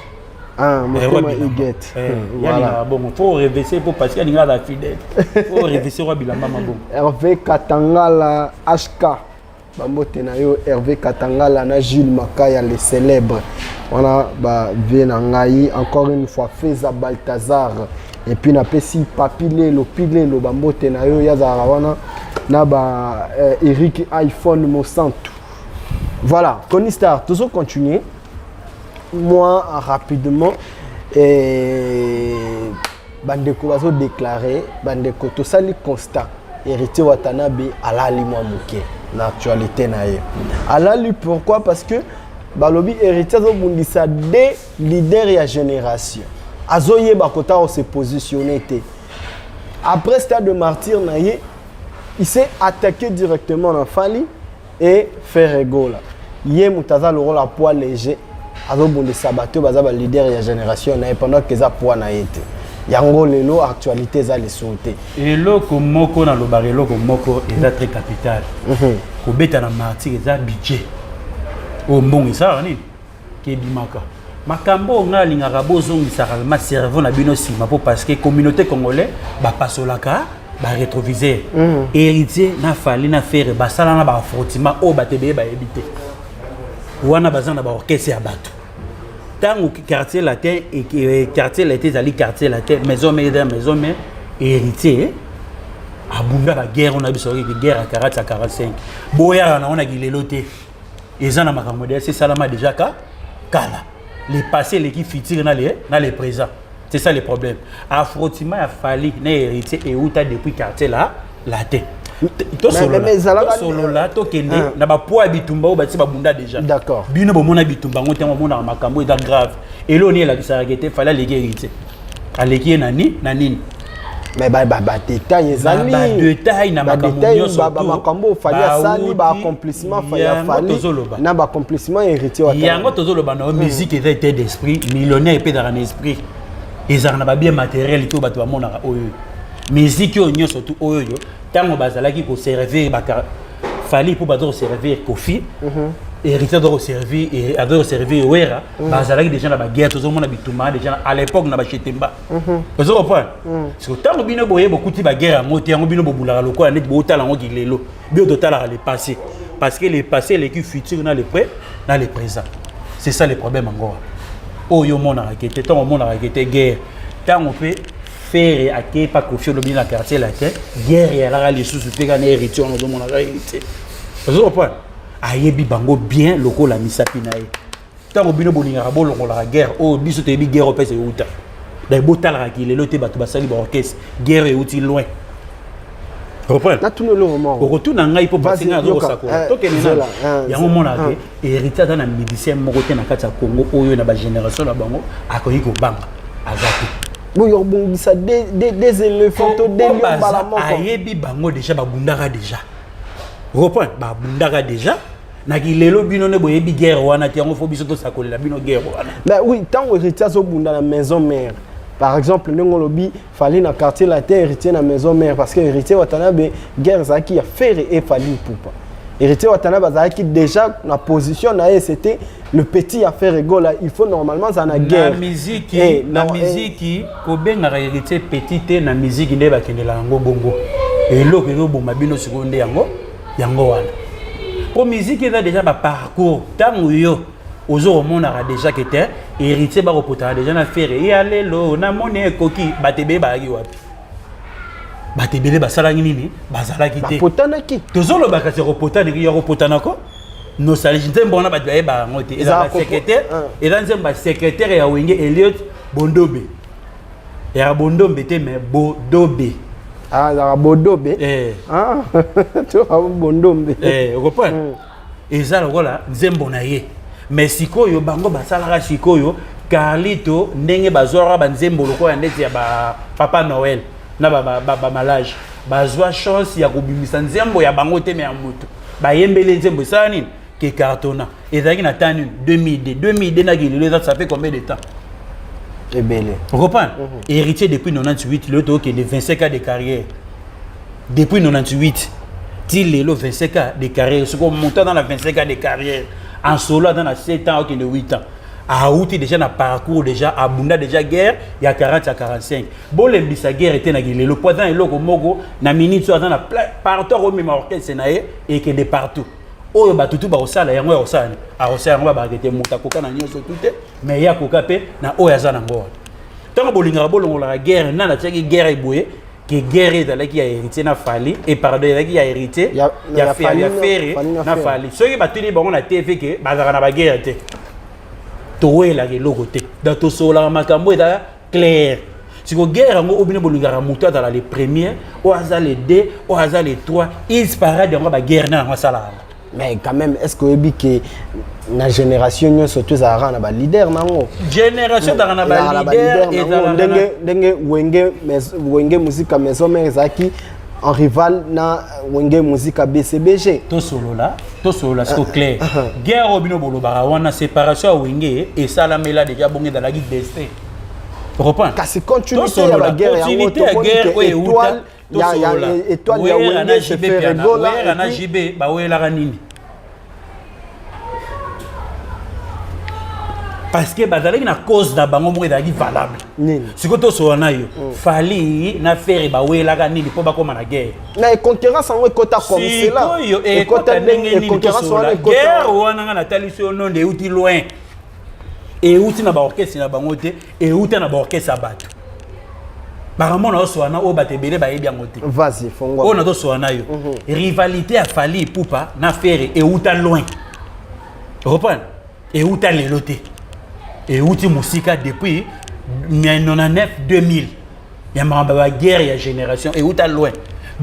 Ah, mais comment il get? Voilà. Bon, faut réverser pour parce qu'il y a la fidèle. Faut réverser roi Bilamba bon. Hervé Katanga la HK. Bambo tenayo Hervé Katanga la na Jules Makaya le célèbre. Voilà ba Venangai encore une fois Feza Balthazar et puis na pesi papilé lo bambo tenayo yazara wana na ba Eric iPhone Monsanto. Voilà, Konistar, toujours continuer. Moi, rapidement, Bandeko Bazo déclaré, Bandeko Tosali constat, héritier Watanabe alali mwa muke, l'actualité naïe. Alali pourquoi? Parce que Balobi héritier Zobundisa des leaders et à génération. Azoye Bakota on s'est positionné. Après stade de martyr naïe, il s'est attaqué directement dans Fali et fait rigoler. Yé Moutaza le rôle à poids léger. Azobonde sabato bazaba leader ya génération na pendant que za poa na yete yango lelo actualité za les sauter et loko moko na lobare loko moko eza très capital ko beta na martyr eza budget o mbongi ça ni ke bimaka makambo nga lingaka bozongisa ma cerveau na bino sima po parce que communauté congolais ba pasolaka ba rétroviseur héritier na fali na faire basala na ba affrontement o batebe ba éviter wana bazana ba orchestre ya bato tango quartier latin et quartier latin zali quartier latin maison mais héritier abunda la guerre on a biso que guerre à 40 à 45 boya on a gileloté ezana makambo de c'est salama déjà kala les passés les qui futurs na les présents c'est ça le problème affrontement a fallu na héritier et outa depuis quartier là latin Solola, tokende, na ba poids bitumba ou bati ba bunda déjà. D'accord. Bino bo mona bitumba ngote mo mona makambo est grave. Et là on est là qui s'arrêter, fallait les hériter. Aleki nani nani. Mais détail ezali. Détail na makambo nyonso. Makambo fallait sali ba accomplissement fallait. Na ba accomplissement héritier wa. Yango tozoloba na musique est état d'esprit, millionnaire épée dans l'esprit. Ezana na ba bien matériel to bato ba mona oyo. Musique yo nyonso tout oyo. Tango bazalaki ko servir baka fallait pour bato servir kofi. Héritier doit servir et adore servir wera bazalaki déjà na ba guerre tozo mona bituma déjà à l'époque na ba chetemba. Vous comprenez? Parce que tango bino boye beaucoup ti ba guerre ngo ti ngo bino bobulaka lokola net bo tala ngo kilelo bio total le passé parce que le passé les futur na le présent. C'est ça le problème encore. Oh yo mona rakete tango mona rakete guerre tango pe faire ake pas confier le bien la quartier la tête guerre ya la les sous te kana héritier on mona héritier. Vous comprenez? Ayebi bango bien loko la misapi na ye. Tango bino bolinga bolongo la guerre o biso te bi guerre opese uta. Da botal ra ki lelo te bato basali ba orchestre guerre e uti loin. Reprends. Na tout le moment. Au retour na ngai po basinga zo sako. Toke ni na. Ya mo mona ke héritier na musicien moko te na kati ya Congo oyo na ba génération la bango akoyi ko banga. Azaki. Bo yo bongisa des éléphants to des lions bala moko. Ayebi bango déjà ba bundaka déjà. Reprends ba bundaka déjà. Naki lelo bino ne boyebi guerre wana ti yango fo biso to sakolela bino guerre wana. Mais oui, tant héritier zo bunda la maison mère. Par exemple, ndongo lobi fallait na quartier la terre héritier na maison mère parce que héritier watanabe guerre zaki ya faire et fallait poupa. Héritier watanabe zaki déjà na position na c'était le petit affaire égale il faut normalement ça na guerre. Na musique ko benga héritier petit na musique nde ba kendela ngo bongo. Et loko yo bomba bino seconde yango wana. Pour musique il a déjà ba parcours tango yo ozo mona déjà que était héritier ba repota déjà na faire et aller lo na moné koki batebe ba gi wapi batebe ba sala nini bazala kité potana ki tozolo ba ka se repota ni yo repota nako nostalgie nzembo na ba ba ngote eza secrétaire et dans nzemba secrétaire ya wenge Elliot Bondobe ya Bondombe te mais Bodobe. Ah, la Bodobe. Ah, tu as Bondombe. Vous comprenez? Et ça, voilà, nzembo na ye. Mais sikoyo bango basalaka sikoyo Carlito ndenge bazora ba nzembo lokola ndeti ya ba Papa Noël na ba malage. Bazwa chance ya kubimisa nzembo ya bango te me ya moto. Ba yembele nzembo ça nini ke cartona. Et ça qui na tanu 2002 na gilelo ça fait combien de temps? Vous comprenez? Héritier depuis 98, le taux qui est de 25 ans de carrière. Depuis 98, il est 25 ans de carrière. Ce qu'on monte dans la 25 ans de carrière, en solo dans la 7 ans, qui est de 8 ans. À Aouti déjà dans parcours déjà, à Bunda déjà guerre, il y a 40 à 45. Bon, les bisa guerre était naguilé. Le poison est là au Mogo, na minute soit dans la partout au même orchestre et qui est de partout. Oh ba tutu ba osala yango osala a osala yango ba kete mutakoka na nyoso tuté mais ya kokape na oya za nango tango bolinga bolongo la guerre na na tsaki guerre eboye que guerre dans la qui a hérité na fali et pardon la qui a hérité ya faire na fali soki batuni bango na TV que bazaka na ba guerre te toela ke logo te dans to sola makambo eta clair. Si vous guerre en obine bolingara muta dans les premiers au hasard les 2 au hasard les 3 ils parade dans la guerre na sala. Mais quand même, est-ce que la génération surtout ça a un leader nango? Génération dans un leader et wenge musique maison mère zaki en rival na wenge musique BCBG. To solo là c'est clair. Guerre obino bolobara wana séparation wenge et ça la mela déjà bongé dans la guide destin. Reprends. Car c'est continuité à la guerre étoile. Il y a étoile, il y a Wenge, c'est fait rigola. Parce que bazalaki na cause na bango mo ezalaki valable. Siko to so na yo. Fali na faire ba welaka nini po ba koma na guerre. Na concurrence en ekota comme cela. Ekota ndenge nini to so la guerre wana na taliso no de uti loin. Et uti na ba orchestre na bango te et uti na ba orchestre bato. Baramona oswana o batebele ba yebi yango te. Vas-y, fongo. On a to so na yo. Rivalité a Fali poupa na faire et uta loin. Reprends. Et uta leloté. Et outil musique depuis 1999 2000 il y a ma guerre il y a génération et où t'as loin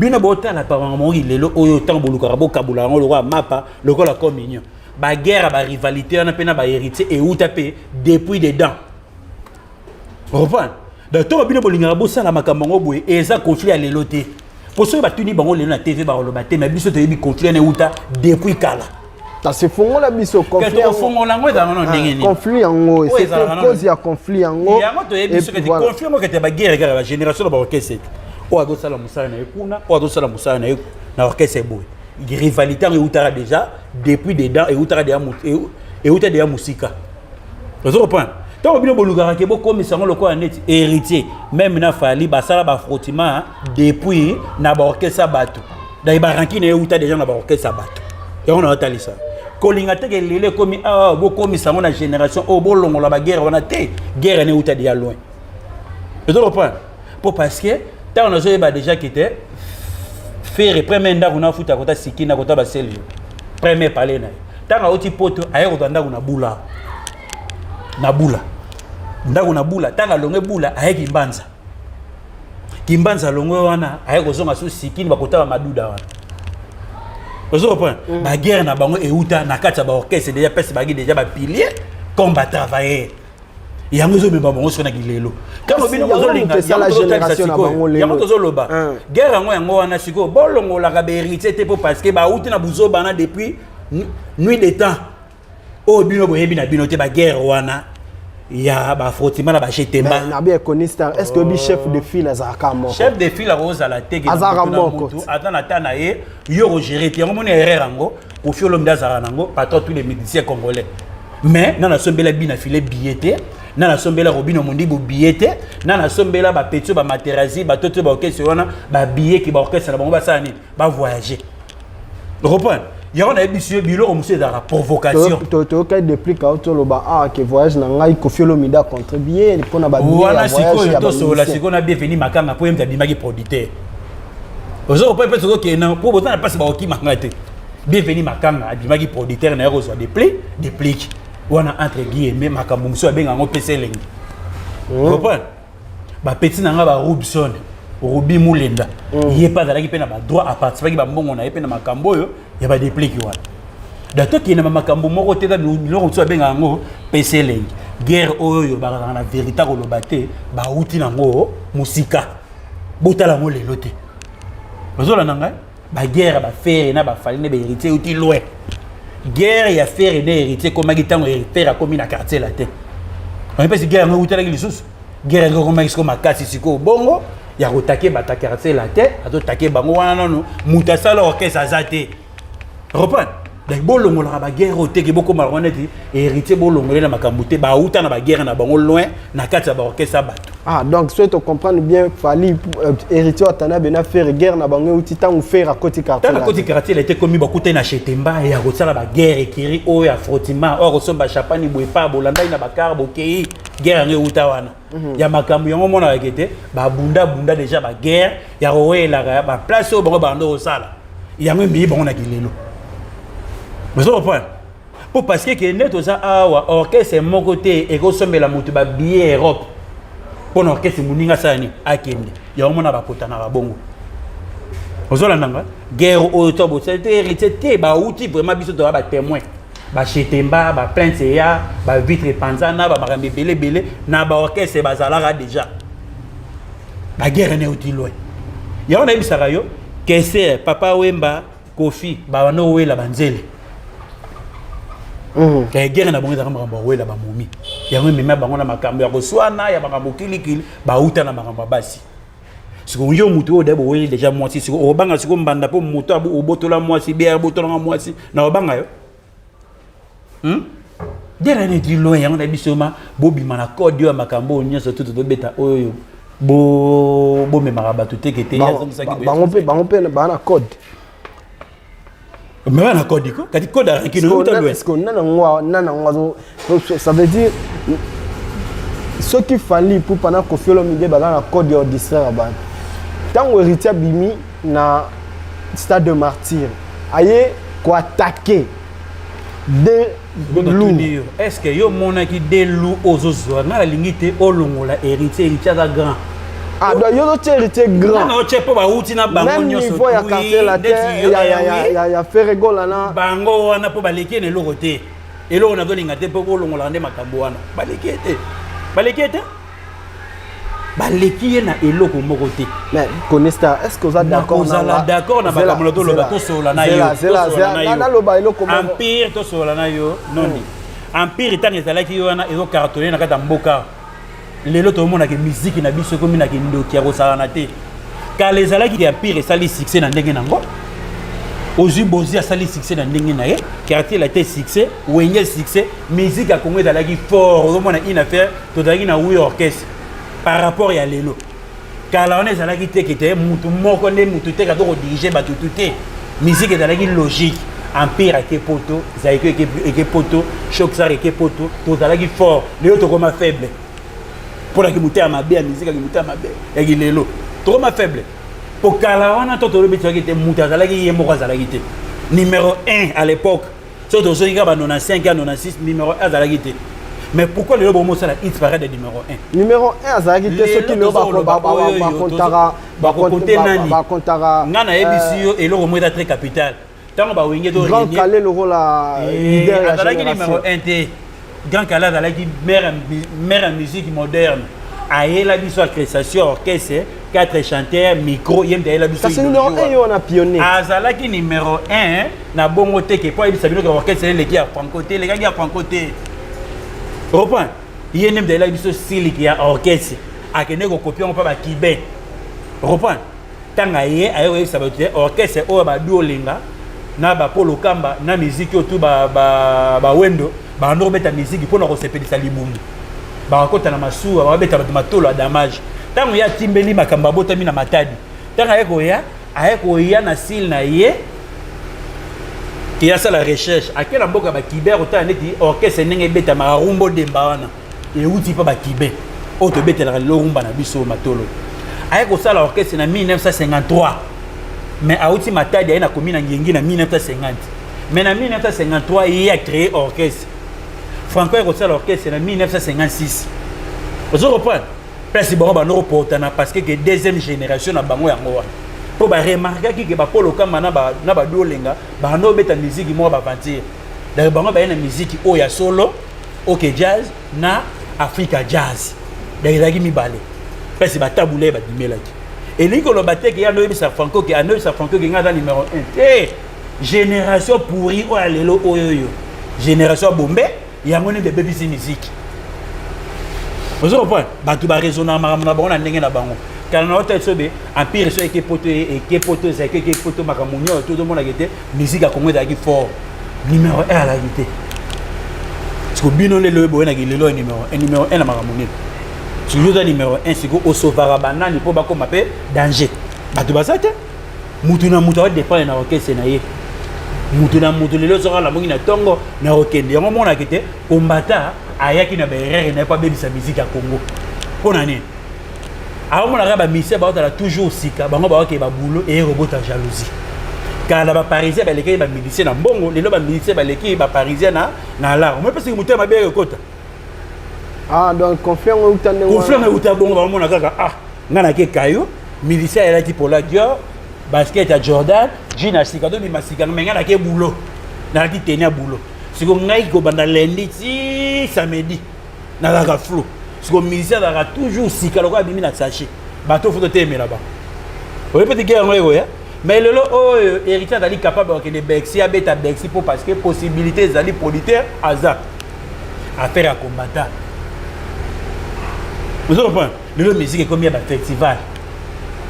bino bota la par mori lelo oyo tant boluka rabo kabula ngo lokwa mapa lokola communion ba guerre ba rivalité na pena ba héritier et ou tapé depuis dedans reprendre dans to bino bolinga bo sala makambo ngo boye et ça conflit à leloté pour ceux ba tuni bango lelo na TV ba lo baté mais biso to yebi conflit na uta depuis kala ta se fongo la biso conflit fongo la ngo dans non ndenge ni conflit yango c'est cause ya conflit yango yango to yebi so que conflit ngo que te ba guerre la génération ba orchestre o ado sala musala na ekuna o ado sala musala na na orchestre boye rivalité en utara déjà depuis dedans et utara de et utara de musika vous comprenez tant bino bolugara ke boko misango lokwa net héritier même na fali basala ba frottima depuis na ba orchestre bato da ibaranki na utara déjà na ba orchestre bato et on a talisa kolinga te ke lele komi ah boko misango na génération o bolongo la ba guerre wana te guerre ne utara de loin vous comprenez pour parce que tant on a déjà quitté faire premier ndako na futa kota sikina kota baseli premier palais na tanga oti poto ayeko ndako na bula ndako na bula tanga longe bula ayeki kimbanza longe wana ayeko zonga so sikini bakota ba maduda wana ozo point ba guerre na bango euta na kati ba orchestre déjà pèse bagi déjà ba pilier combat travailler yango zo beba bango sona kilelo quand bino zo linga ça la génération na bango lelo yango zo loba guerre yango wana siko bolongo la ka héritier te parce que ba outi na buzo bana depuis nuit de temps o bino boyebi na bino te ba guerre wana ya ba frottima na ba chetemba na bien conista est-ce que bi chef de file azaka moko chef de file roza la tege azaka moko atana tana ye yo gérer yango moni erreur yango ko fiolo ndazara nango patron tous les musiciens congolais mais nana sombela bina filet billet nana sombela robino mondibo billet nana sombela ba petio ba materazi ba toto ba orchestre wana ba billet ki ba orchestre na bango ba sani ba voyager reprendre yaro na ebisio bilo o monsieur dans la provocation to ka depuis ka to ba ah que voyage na ngai ko fiolo mida contribuer pour na ba billet wana siko to so la siko na bienvenue makanga pour emta bimaki producteur ozo pas peut que na pour botan na passe ba okima ngate bienvenue makanga abimaki producteur na yaro so des plis wana entre guillemets makambo muso abenga ngo pese lengi comprendre ba petit nanga ba Robson Ruby Mulenda yé pas dalaki pe na ba droit à participer ba mbongo na yé pe na makambo yo ya ba déplique wana dato ki na makambo moko te da biloko muso abenga ngo pese lengi guerre oyo ba na vérité ko lobate ba uti nango musika botala ngo lelo te bazola nanga ba guerre ba faire na ba fali ne ba héritier uti loin guerre ya faire et héritier comme gitango héritier a commis na quartier la tête on peut se guerre no utala ki lisusu guerre ngo comme isko makasi siko bongo ya rotake bata quartier la tête ato take bango wana non mutasala orchestre azate reprendre donc bolongo la ba guerre oteke boko malhonnête héritier bolongo na makambuté ba uta na ba guerre na bango loin na kati ba orchestre bato ah donc soit on comprend bien fali héritier atana bena faire guerre na bango uti tangu faire à côté quartier na côté quartier il était commis beaucoup na chetemba ya rotala ba guerre ekiri o ya frottima o resomba chapani boepa bolanda na bakar bokei guerre nge uta wana ya makambo yango mona ekete ba bunda déjà ba guerre ya roela ba place o bango bando osala yango mbi bango na kilelo mais on reprend pour parce que net aux awa orchestre mon côté et go sombela mutu ba billet Europe pour orchestre muninga sani akende ya omona ba kotana ba bongo ozola nanga guerre au tobo c'était hérité te ba outil vraiment biso to ba témoin ba chetemba ba plainte ya ba vitre panzana ba makambe belé na ba orchestre ba zalaka déjà ba guerre ne outil loin ya on a bisaka yo kese papa Wemba Kofi ba no wela banzele kaya guerre na bongo za makambo wela ba momi yango mema bango na makambo ya koswana ya makambo kilikili ba uta na makambo basi siko yo mutu o debo weli déjà mwasi siko o banga siko mbanda po mutu abu obotola mwasi be abotola mwasi na obanga yo guerre ne di loin yango na bisoma bobima na code yo makambo nyonso tout to beta oyo bo me marabatu tekete ya zongi bango pe na code mais on a code quoi quand code a qui nous t'a est-ce qu'on ça veut dire ce qu'il fallait pour pendant que Fiolo Mide baga na code de distraire ba tant héritier bimi na stade de martyr aye ko attaquer de loup est-ce que yo mona ki de loup aux ozo na la limite olongola héritier da grand Ah, donc il y a héritier grand. Non, tu es pas outi na bango même niveau il y a quartier là, il y a fait rigole là. Bango wana po baleki ne lokote. Et là on a donné ngate po longola ndé makambo wana. Baleki ete. Baleki na eloko moko te. Mais Konista, est-ce que vous êtes d'accord na d'accord na makambo to loba to sola na yo. Na loba eloko moko. Empire to sola na yo. Non ni. Empire tant ezalaki yo wana ezo cartonner na kata mboka. Lelo to mona ke musique na biso komi na ke ndoki ya kosala na te. Car les alaki ya pire sali succès na ndenge nango. Ozu bozi a sali succès na ndenge na ye. Quartier la te succès, wenge succès, musique a Congo dalaki fort. Au mona une affaire to dalaki na oui orchestre par rapport ya lelo. Car là on est alaki te kete mutu moko ne mutu te ka to diriger ba tout te. Musique dalaki logique. Empire a ke poto, zaiko ke poto, choc ça ke poto, to dalaki fort. Lelo to comme faible. Pour la qui à ma belle musique qui monte à ma belle et qui est là trop ma faible pour Kalawana toto le bétier qui était monté à la qui est mort à la guité numéro 1 à l'époque surtout ceux qui ont 95 96 numéro 1 à la guité mais pourquoi le bon mot ça il paraît de numéro 1 numéro 1 à la guité ceux qui le ba kontara ngana ebisio et le mot est très capital tant ba wingé do grand calé le rôle leader à la numéro 1 t Grand Kala dans la mère musique moderne. Aïe la biso création orchestre, 4 chanteurs, micro, yem de la biso. C'est numéro 1 on a pionnier. Azala qui numéro 1 na bongo te que pour il sabino que orchestre les gars franco te les gars franco te. Reprend. Yem de la biso style qui a orchestre. A que nego copier on pas ba kibé. Reprend. Tanga aïe ça va être orchestre o ba duolinga na ba polo kamba na musique autour ba wendo. Bando beta musique pour nous sepelisa libumu ba kota na masuwa ba beta matolo a damage tango ya timbeli makamba bota mina matadi tango ayeko ya na sil na ye qui a ça la recherche à quel mboka ba kiber autant neti orchestre ndenge beta marumbo demba wana e uti pa ba kibe auto beta la rumba na biso matolo ayeko ça la orchestre na 1953 mais a uti matadi ayena komi na ngengi na 1950 mais en 1953 il a créé orchestre Franco a reçu l'orchestre en 1956. Vous comprenez? Parce que nous avons parce que la deuxième génération a bango yango. Pour remarquer que Paul Kama na ba dolenga, ba no beta musique mo ba vantir. D'ailleurs bango ba na musique o ya solo, OK jazz na Africa jazz. D'ailleurs la mi balé. Parce que ba taboulé ba dimelaki. Et liko lo batte que ya no bisa Franco que ano bisa Franco que ngada numéro 1. Génération pourri o alelo oyoyo. Génération bombé il y a un bébé de musique. Vous comprenez? Batu ba raisonner na bango na ndenge na bango. Quand on a été empire sur qui poto c'est qui poto makamunyo tout le monde a été musique a Congo d'aki fort numéro 1 à la guité. Parce que bino le boy na gilelo numéro 1 na makamunyo. Sur le numéro 1 c'est ko osovara banani po ba ko mape danger. Batu ba sate mutu na dépend na orchestre na ye. Mutu lelo sera la mongi na tongo na okende yango mona kete kombata ayaki na berere na pas bebisa musique ya Congo pona nini awo mona ba mise ba otala toujours sika bango ba ke ba boulot et robota jalousie car ba parisien ba leki ba milicien na mbongo lelo ba milicien ba leki ba parisien na la moi parce que mutu ma bere kota ah donc confiance utande confiance uta bongo ba mona kaka ah ngana ke kayo milicien ya ki pour la Dior basket à Jordan, gymnastique, donc il m'a dit que menga na ke boulot, na ki tenir boulot. Si on ngai ko banda lundi si samedi, na la flou. Si on musicien da toujours si ka lokwa bimi na sachi. Bato faut te aimer là-bas. Oui peut-être que on ya. Mais le oh héritier dali capable que les Bexi abeta Bexi pour parce que possibilité zali politaire hasard. Affaire à combattant. Vous comprenez? Le musique est comme il y a un festival.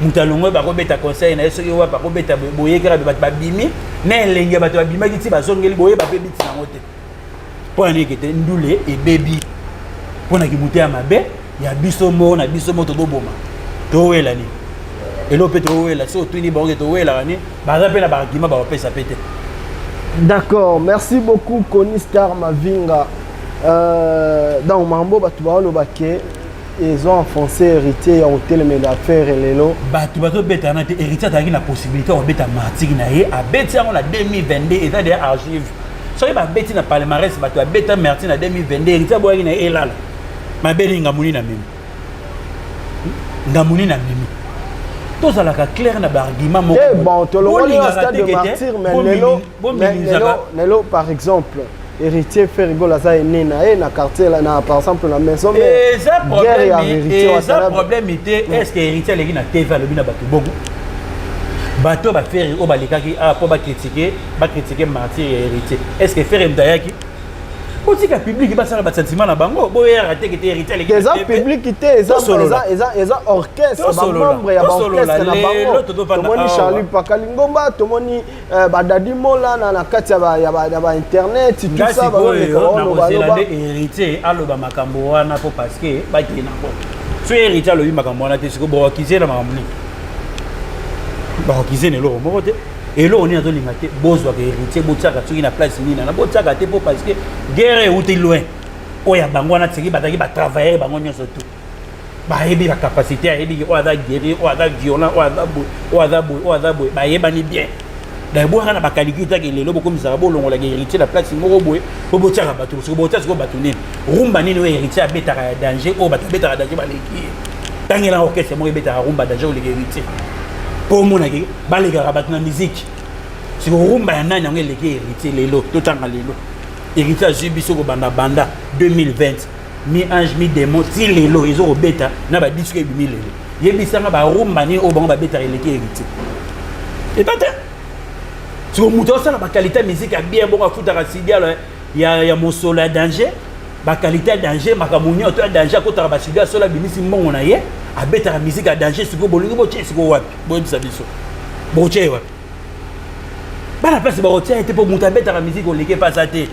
Mutalongo ba ko beta conseil na yeso yo ba ko beta boye kera ba bimi na elenge ba to bima kiti ba songeli boye ba bebi tina ngote po ani kete ndule e baby pona ki muté mabe ya biso mo na biso mo to boma to wela ni elo petro wela so to ni bonge to wela ni ba za pe na ba kima ba pesa pete. D'accord, merci beaucoup Konistar Mavinga. Dans Mambo batu ba lo baké ils ont enfoncé héritier en hôtel mais d'affaires et lelo bato beta na héritier ta na possibilité on beta martiki na ye a beti en 2022 et ça des archives so ba beti na palmarès bato a beta martiki na 2022 héritier boyaki na elala ma belinga muni na mimi ngamuni na mimi tozalaka clair na argument moko bon to le stade de martyr mais lelo par exemple héritier fait rigolo ça né na quartier là na par exemple la maison mais ça problème était est-ce que héritier legi na TV le bina bato bogo bato ba faire o balikaki pour ba critiquer martyr et héritier est-ce que faire mdayaki aussi que public ba sala ba sentiment na bango boya raté que héritier legi des public qui eza orchestre ba membre ya ba orchestre na bango tomoni Charlie Pakalingomba tomoni badadi mola na kati ya ba internet tout ça ba le héritier aloba makambo wana po parce que ba kina ko so héritier alobi makambo wana te siko bo akize na makambo ba akize ne lo mo te et là on est dans l'imité bozwa que héritier botsaka soki na place nina na botsaka te po parce que guerre est loin oya bango na tsiki bataki ba travailler bango nyonso tout ba yebi la capacité à yebi o ada guerrier o ada violent o ada boy ba yebani bien da boka na ba calcul ke lelo boko misaka bolongo la héritier la place moko boy po botsaka bato so botsaka ko bato nini rumba nini o héritier abetaka ya danger o bato betaka danger ba leki tangela orchestre mo betaka rumba danger o le héritier pour mon avis, les gars, la musique. Si vous avez un an, vous avez hérité lelo, tout en lelo. Hérité à Jubiso Banda 2020. Mi ange mi démon, si lelo, ils ont bêta, n'a pas dit que mi lelo. Yebisa ba rumbani au bon ba bêta hérité. Et pas si vous moutez ça, la qualité musique a bien bon à foutre à Sidia, il y a mon soleil danger. La qualité danger, ma camouni, autant danger à côté de la Sidia, sur la binisi mon on a yé. A bêta la musique à danger, c'est que bolingo boche, c'est que wapi, bon ça biso, boche wapi. Bah la place de boche était pour monter bêta la musique au légué pas ça té.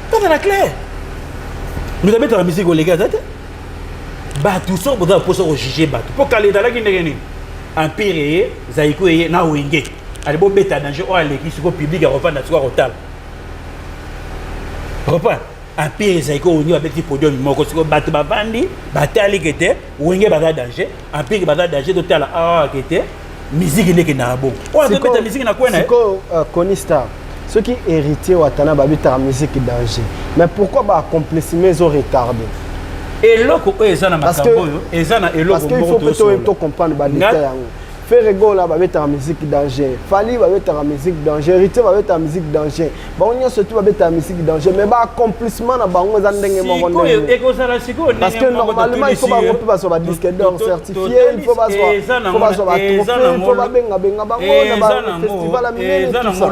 Pas dans la claire. Nous avons la musique au légué ça té. Bah tout ça pour se juger bah. Pour caler dans la guinée empire, zaïko et na wenge. Allez bon bêta danger, oh les qui sont public à refaire na soir au tal. Repas. Un pire zaiko on y a petit podium moko siko bato bavandi batali kete wenge bata danger un pire bata danger total ah kete musique ndeke na bon on a peut musique na kwena siko Konistar ceux qui héritier watana babita musique danger mais pourquoi ba accomplissement ils ont retardé et loko ezana makambo yo ezana eloko parce qu'il faut peut-être comprendre ba détail yango faire rigolo là babeta la musique danger fali babeta la musique danger héritier babeta la musique danger ba on surtout babeta la musique danger mais ba accomplissement na bango za ndenge moko ndenge parce que normalement il faut ba groupe ba so ba disque d'or certifié il faut ba so ba trophée il faut ba benga bango na ba festival amine tout ça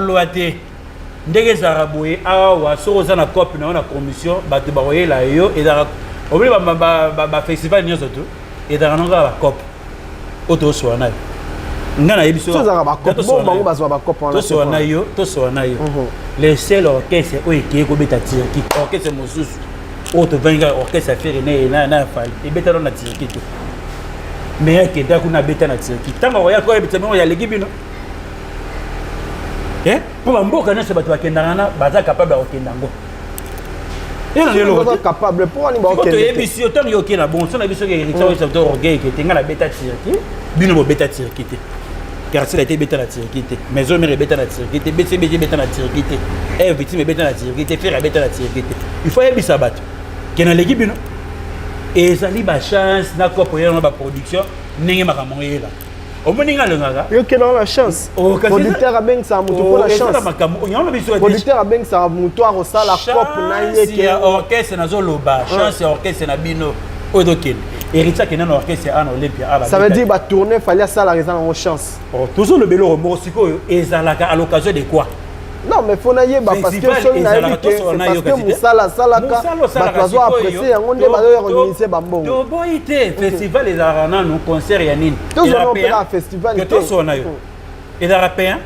ndenge zaraboye awa so za na cop na commission bato ba oyela yo et da obli ba festival nyoso tout et da nanga ba cop auto soana ngana yebiso to za ba cop bon bango ba so ba cop to soana yo les seuls orchestre o eki ko beta tirki orchestre mosusu auto venga orchestre faire na fali e beta na tirki to mais que da kuna beta na tirki tanga oya ko beta mo ya legi bino pour mboka na se bato bakendanga na baza capable de kendango capable pour aller bon OK yebiso tant yo ke na bon so na biso ke héritier ça doit orgueil que tenga na beta tirki bino mo beta tirki te car c'est la été bêta la tirki te maison mère bêta la tirki te BCBG bêta la tirki te victime bêta la tirki te frère bêta la tirki te il faut yebisa bato ke na legi bino et ça li ba chance na ko pour na ba production ndenge makambo yela omoninga lengaka yo ke na la chance producteur abeng sa mutu pour la chance producteur abeng sa mutu a rosala cop na yeke orchestre na zo loba chance orchestre na bino odokin héritier qui est dans l'orchestre en Olympia. Ça veut dire que tourner, il fallait ça la raison en chance. Toujours le bélo Morosico et Zalaka à l'occasion de quoi? Non, mais il faut naïe parce que c'est parce que Moussala Salaka, Batazo apprécié, on est organisé Bambo. Toboïté, festival les Arana, nos concerts Yanine. Tous on a festival. Que tous on a eu. Et les Européens.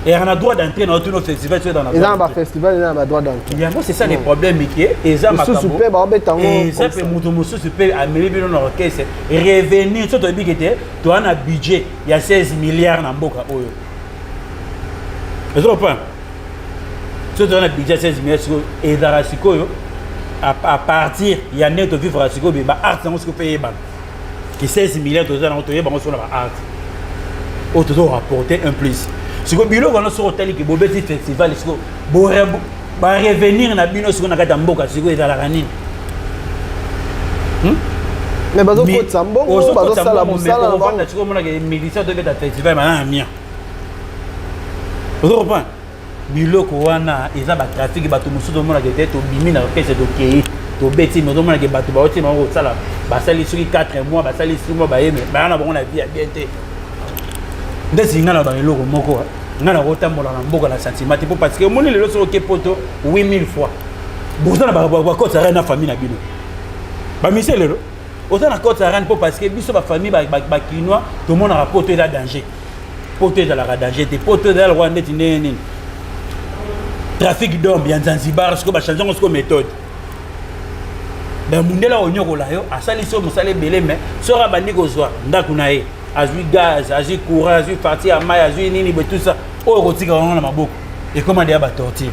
Et on a droit d'entrer dans tous nos festivals. Ils ont un festival, ils ont un droit d'entrer. C'est ça les problèmes qui est. Et ça, ça fait Moutoumoussou super améliorer nos orchestres. Et revenir, surtout le budget, tu as un budget, il y a 16 milliards dans Boka Oyo. Tu comprends? Surtout un budget 16 milliards et dans la Sikoyo, à partir, il y a net de vivre à Sikoyo, mais art, c'est ce que paye. Qui 16 milliards de dollars, on a sur la art. On te doit rapporter un plus. Si vous avez un hôtel qui est un festival, vous allez revenir dans le bino sur la Mboka, si vous êtes à la Ranine. Mais bazo ko tsambongo bazo sala musala na banda tiko mona ke militaire de beta festival na mia. Ozo reprendre. Biloko wana eza ba trafic bato musudo mona ke to bimi na kese to kei to beti no mona ke bato ba oti ma ko sala ba sali sur 4 mois ba sali 6 mois ba yeme ba na bango na vie bien te. Ndesi ngana ba eloko moko ngana ko tambola na mboka na sentiment pour parce que moni lelo so ke poto 8000 fois. Boza na ba ko tsara na famille na bino. Ba mise lelo autant na côte arène pour parce que biso ba famille ba kinois tout monde a poto là danger. Poto dans la danger te poto dans le Rwanda tineni. Trafic d'hommes, il y a Zanzibar, ce que va changer notre méthode. Ben mundela onyoko la yo, asali so musale belé mais sera bandi ko soir, ndakunae, azui gaz, azui courant, azui parti à maille, azui nini be tout ça. O rotika on na maboko. Et comment dia ba tortir.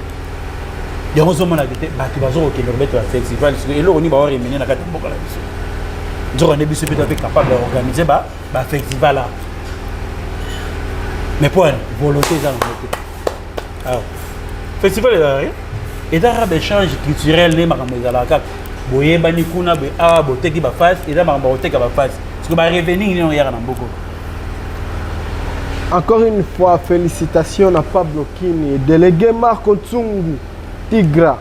Ya on zoma na gete, ba ki bazo ko le mettre festival, et lo oni ba ori meni na kati mboka la biso. Nzoro ne biso peut être capable d'organiser ba festival là. Mais pour volonté ça non. Alors festival et d'arabe échange culturel ne makamezala kaka boye bani kuna be a boteki ba face et da makamba boteka ba face parce que ba revenir ni on yaka na mboko. Encore une fois félicitations à Pablo Kini délégué Marco Tsungu Tigra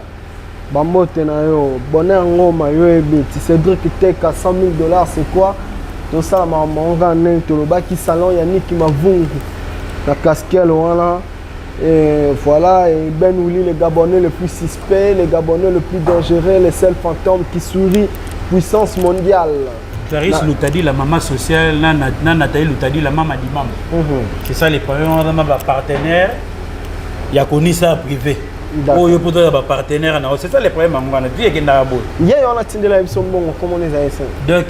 bamote na yo bonheur ngoma yo ebeti Cédric Teka $100,000 c'est quoi tout ça maman ngane to lobaki salon ya Niki Mavungu na casquelle wana. Et voilà, et Ben Ouli, les Gabonais les plus suspects, les Gabonais les plus dangereux, les seuls fantômes qui sourient, puissance mondiale. Clarisse Loutadi, la maman sociale, Nathalie Loutadi, la maman d'imam. C'est ça les premiers partenaires. Il y a connu ça privé. Oh, il y a partenaire. C'est ça les premiers mamans. Il y a on a tenu la émission, comment on les a essayé. Donc,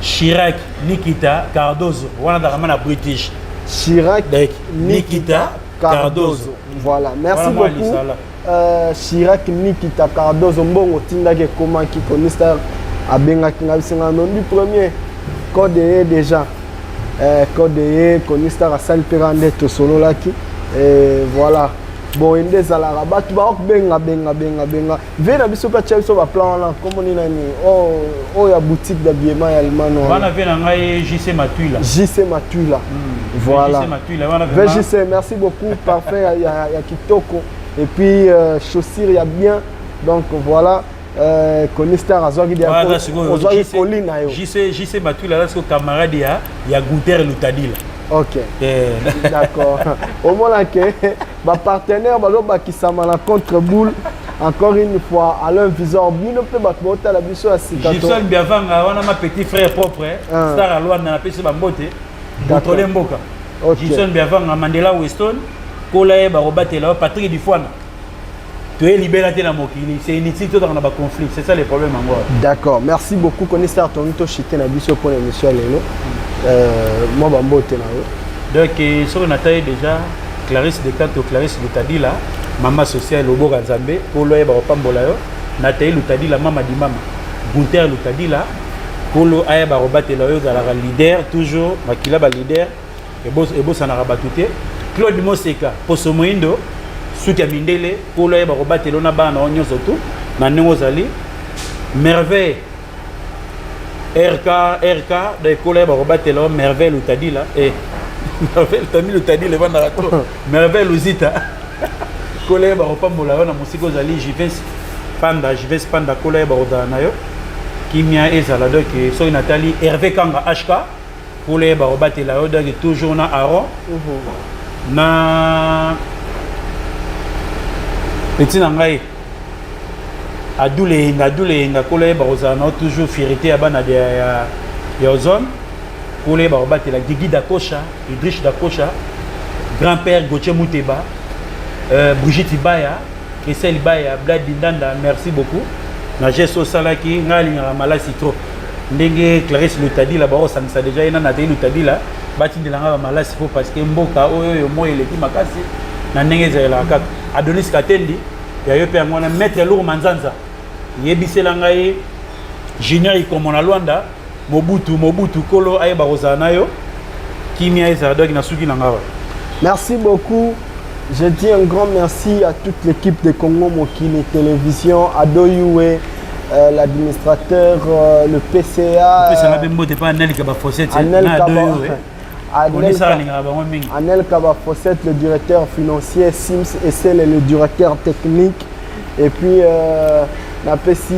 Chirac, Nikita, Cardozo, on a vraiment British. Chirac, Nikita, Cardozo. Voilà, merci beaucoup. Chirac, Nikita, Cardozo, bon, Tindage, comment qui connaît ça à Bengaki, du premier code déjà. Code connaît ça à Salperande, tout solo là qui. Voilà. Bon, il y a des alarabat, tu vas benga. Viens à Bissopa Chelsea, va plan là, comme on est là. Oh, il y a boutique d'habillement allemand. On a vu un JC Matula. JC Matula. Voilà. JC, merci beaucoup. Parfait, il y a Kitoko. Et puis, chaussures, il y a bien. Donc voilà. Conistar a joué JC Matula, là, c'est le camarade, il y a Gouter Loutadil. Ok. D'accord. Au moins là que ma partenaire qui s'est mal contre boule encore une fois à leur viseur bien peut battre la biso à Sikato. Gibson Biavanga on a ma petit frère propre star à Luanda na pesi ba mbote contrôler mboka. Gibson Biavanga Mandela Weston Kola ba robatela Patrick Dufwana. Tu es libéré la mokili, c'est inutile dans le conflit, c'est ça les problèmes en gros. D'accord. Merci beaucoup Conistar Tonito chité na biso pour l'émission lelo. Moi bambote na yo. Donc sur une taille déjà Clarisse de Kanto Clarisse Loutadi là maman sociale Lobo Nzambe pour loyer ba pambola yo Nathalie Loutadi la maman di mama Gunter Loutadi là pour lo aya ba robatela yo za la leader toujours makila ba leader et boss na rabatute Claude Moseka Poso Moindo Souki Mindele pour loyer ba robatela na ba na onyo surtout na nengo zali merveille RK de collègues Robatelo Merveille Loutadi là et Merveille Tami Loutadi le vandarato Merveille Luzita collègue Ropambola na musiko zali JVS Panda collègue Rodanayo Kimia ezala donc so Nathalie Hervé Kanga HK collègue Robatelo donc toujours na Aaron na petit nangai Adoule nga kole barozana toujours fierté abana de ya zone kole barobate la Gigi Dakocha Idriss Dakocha grand-père Gauthier Mouteba Brigitte Ibaya Kessel Ibaya Blad Dindanda merci beaucoup na gesso salaki ngali nga malasi trop ndenge Clarisse Loutadi la baro ça déjà ina na Loutadi la bati de la malasi faut parce que mboka oyo mo eleki makasi na ndenge zela kaka Adonis Katendi ya yo pe ngona maître Lourd Manzanza yebisela ngai junior ikomo na Luanda Mobutu kolo ayeba kozana yo kimia eza donc na suki na ngawa. Merci beaucoup. Je dis un grand merci à toute l'équipe de Congo Mokili Télévision, à Doyoué, l'administrateur, le PCA. Anel Kaba Fossette, le directeur financier, Sims Essel, le directeur technique. Et puis, merci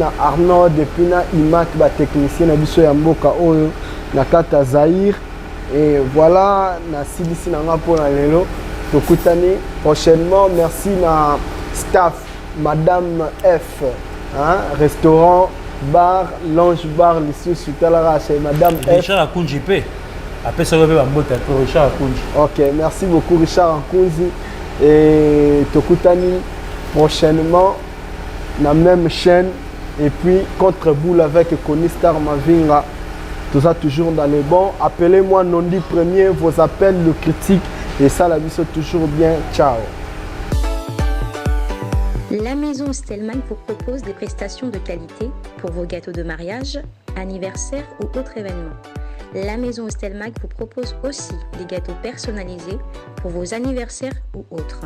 à Arnaud, depuis Imak, technicien, Nabiso Yamboka, Nakata Zahir. Et voilà, na Silisi Nanga pour la Lelo. Prochainement, merci à staff, Madame F, hein, restaurant, bar, lounge bar, ici sur Talara, chez Madame F. Richard Akunji P. Après ça, Richard Akunji. Ok, merci beaucoup Richard Akunji. Et Tokutani, prochainement, la même chaîne. Et puis, contre boule avec Konistar Mavinga. Tout ça toujours dans les bons. Appelez-moi Nondi Premier, vos appels, le critique. Et ça, la vie, c'est toujours bien. Ciao. La maison Stelmach vous propose des prestations de qualité pour vos gâteaux de mariage, anniversaire ou autres événements. La maison Stelmach vous propose aussi des gâteaux personnalisés pour vos anniversaires ou autres.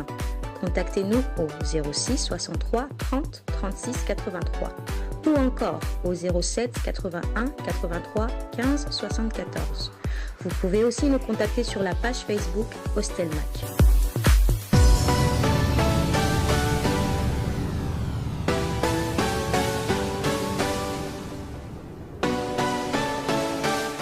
Contactez-nous au 06 63 30 36 83 ou encore au 07 81 83 15 74. Vous pouvez aussi nous contacter sur la page Facebook Stelmach.